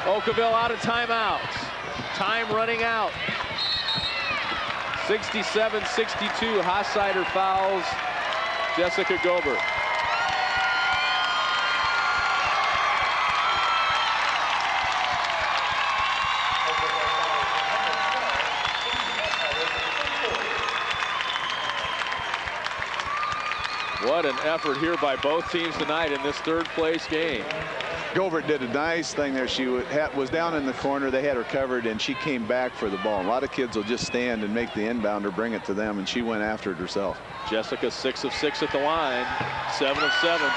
Okawville out of timeouts. Time running out. 67-62. Hossider fouls Jessica Gobert. What an effort here by both teams tonight in this third-place game. Gobert did a nice thing there. She was down in the corner. They had her covered, and she came back for the ball. A lot of kids will just stand and make the inbounder bring it to them, and she went after it herself. Jessica 6 of 6 at the line, 7 of 7.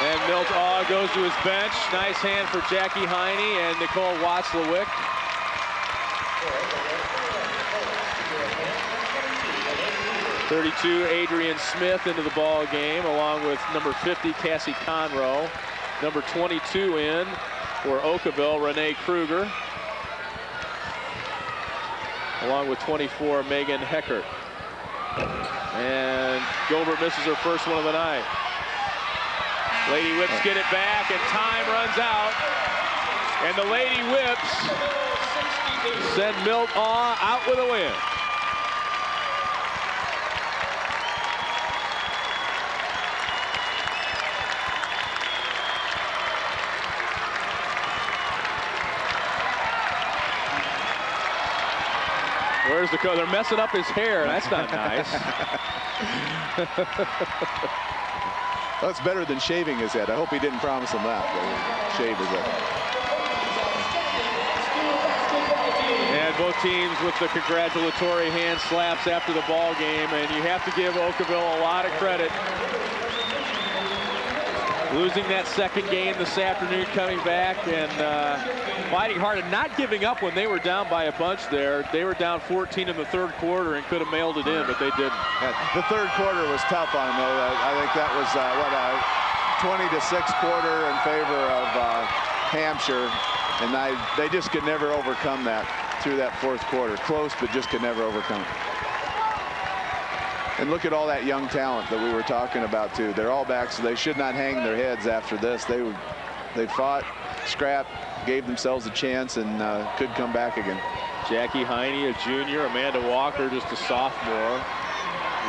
And Milt Aw goes to his bench. Nice hand for Jackie Heine and Nicole Watzlawick. '32 Adrian Smith into the ball game, along with number 50 Cassie Conroe. Number 22 in for Okawville, Renee Kruger, along with 24 Megan Heckert. And Gobert misses her first one of the night. Lady Whips get it back, and time runs out. And the Lady Whips send Milt Aw out with a win. Where's the coach? They're messing up his hair. That's not nice. Well, it's better than shaving his head. I hope he didn't promise him that. Shave his head. And both teams with the congratulatory hand slaps after the ball game, and you have to give Okawville a lot of credit. Losing that second game this afternoon, coming back and fighting hard and not giving up when they were down by a bunch there. They were down 14 in the third quarter and could have mailed it in, but they didn't. Yeah, the third quarter was tough on them, though. I think that was, a 20-6 quarter in favor of Hampshire, and they just could never overcome that through that fourth quarter. Close, but just could never overcome it. And look at all that young talent that we were talking about too. They're all back, so they should not hang their heads after this. They fought, scrapped, gave themselves a chance, and could come back again. Jackie Heine, a junior. Amanda Walker, just a sophomore.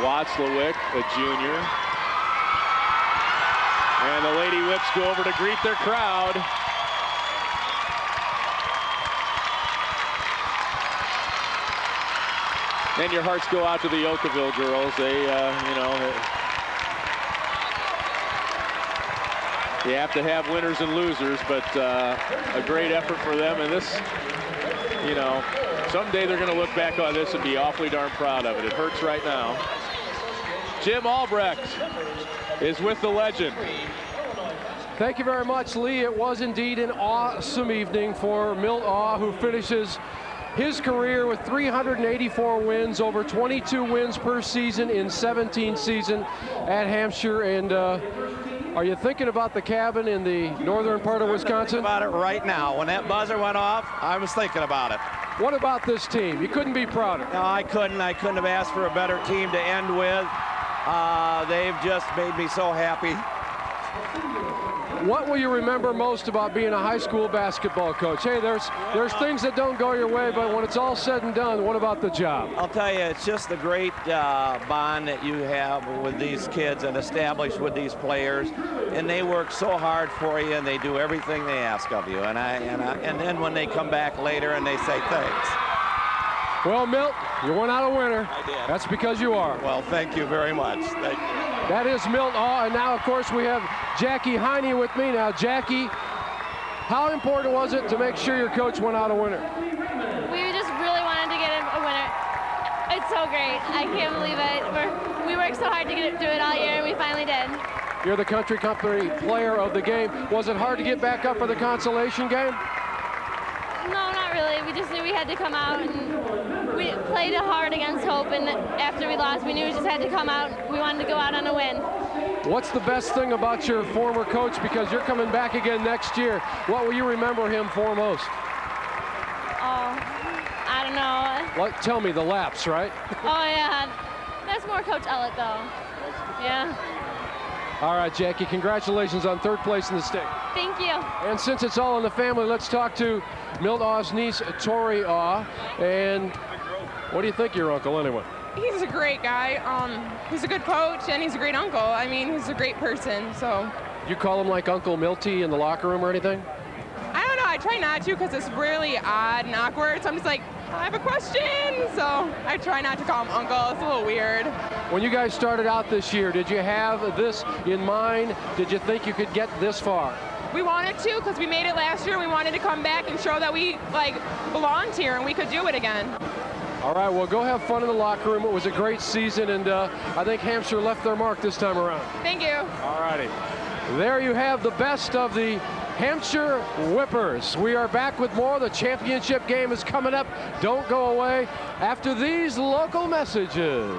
Watzlawick, a junior. And the Lady Whips go over to greet their crowd. And your hearts go out to the Okawville girls. They, you know, you have to have winners and losers, but a great effort for them. And this, you know, someday they're going to look back on this and be awfully darn proud of it. It hurts right now. Jim Albrecht is with the legend. Thank you very much, Lee. It was indeed an awesome evening for Milt Awe, who finishes his career with 384 wins, over 22 wins per season in 17 seasons at Hampshire. And are you thinking about the cabin in the northern part of Wisconsin? About it right now. When that buzzer went off, I was thinking about it. What about this team? You couldn't be prouder. No, I couldn't. I couldn't have asked for a better team to end with. They've just made me so happy. What will you remember most about being a high school basketball coach? Hey, there's things that don't go your way, but when it's all said and done, what about the job? I'll tell you, it's just the great bond that you have with these kids and established with these players, and they work so hard for you, and they do everything they ask of you. And then when they come back later and they say thanks. Well, Milt, you went out a winner. I did. That's because you are. Well, thank you very much. Thank you. That is Milt Awe, and now, of course, we have Jackie Heine with me. Now, Jackie, how important was it to make sure your coach went out a winner? We just really wanted to get him a winner. It's so great. I can't believe it. We worked so hard to get through it all year, and we finally did. You're the country company player of the game. Was it hard to get back up for the consolation game? No, not really. We just knew we had to come out, and we played hard against Hope, and after we lost, we knew we just had to come out. We wanted to go out on a win. What's the best thing about your former coach, because you're coming back again next year? What will you remember him for most? Oh, I don't know. What? Tell me, the laps, right? Oh, yeah. That's more Coach Ellett, though. Yeah. All right, Jackie, congratulations on third place in the state. Thank you. And since it's all in the family, let's talk to Milt Awe's niece, Tori Awe. And what do you think of your uncle, anyway? He's a great guy. He's a good coach, and he's a great uncle. I mean, he's a great person, so. You call him like Uncle Milty in the locker room or anything? I don't know. I try not to because it's really odd and awkward. So I'm just like, I have a question. So I try not to call him uncle. It's a little weird. When you guys started out this year, did you have this in mind? Did you think you could get this far? We wanted to because we made it last year. We wanted to come back and show that we belonged here and we could do it again. All right, well, go have fun in the locker room. It was a great season, and I think Hampshire left their mark this time around. Thank you. All righty. There you have the best of the Hampshire Whippers. We are back with more. The championship game is coming up. Don't go away after these local messages.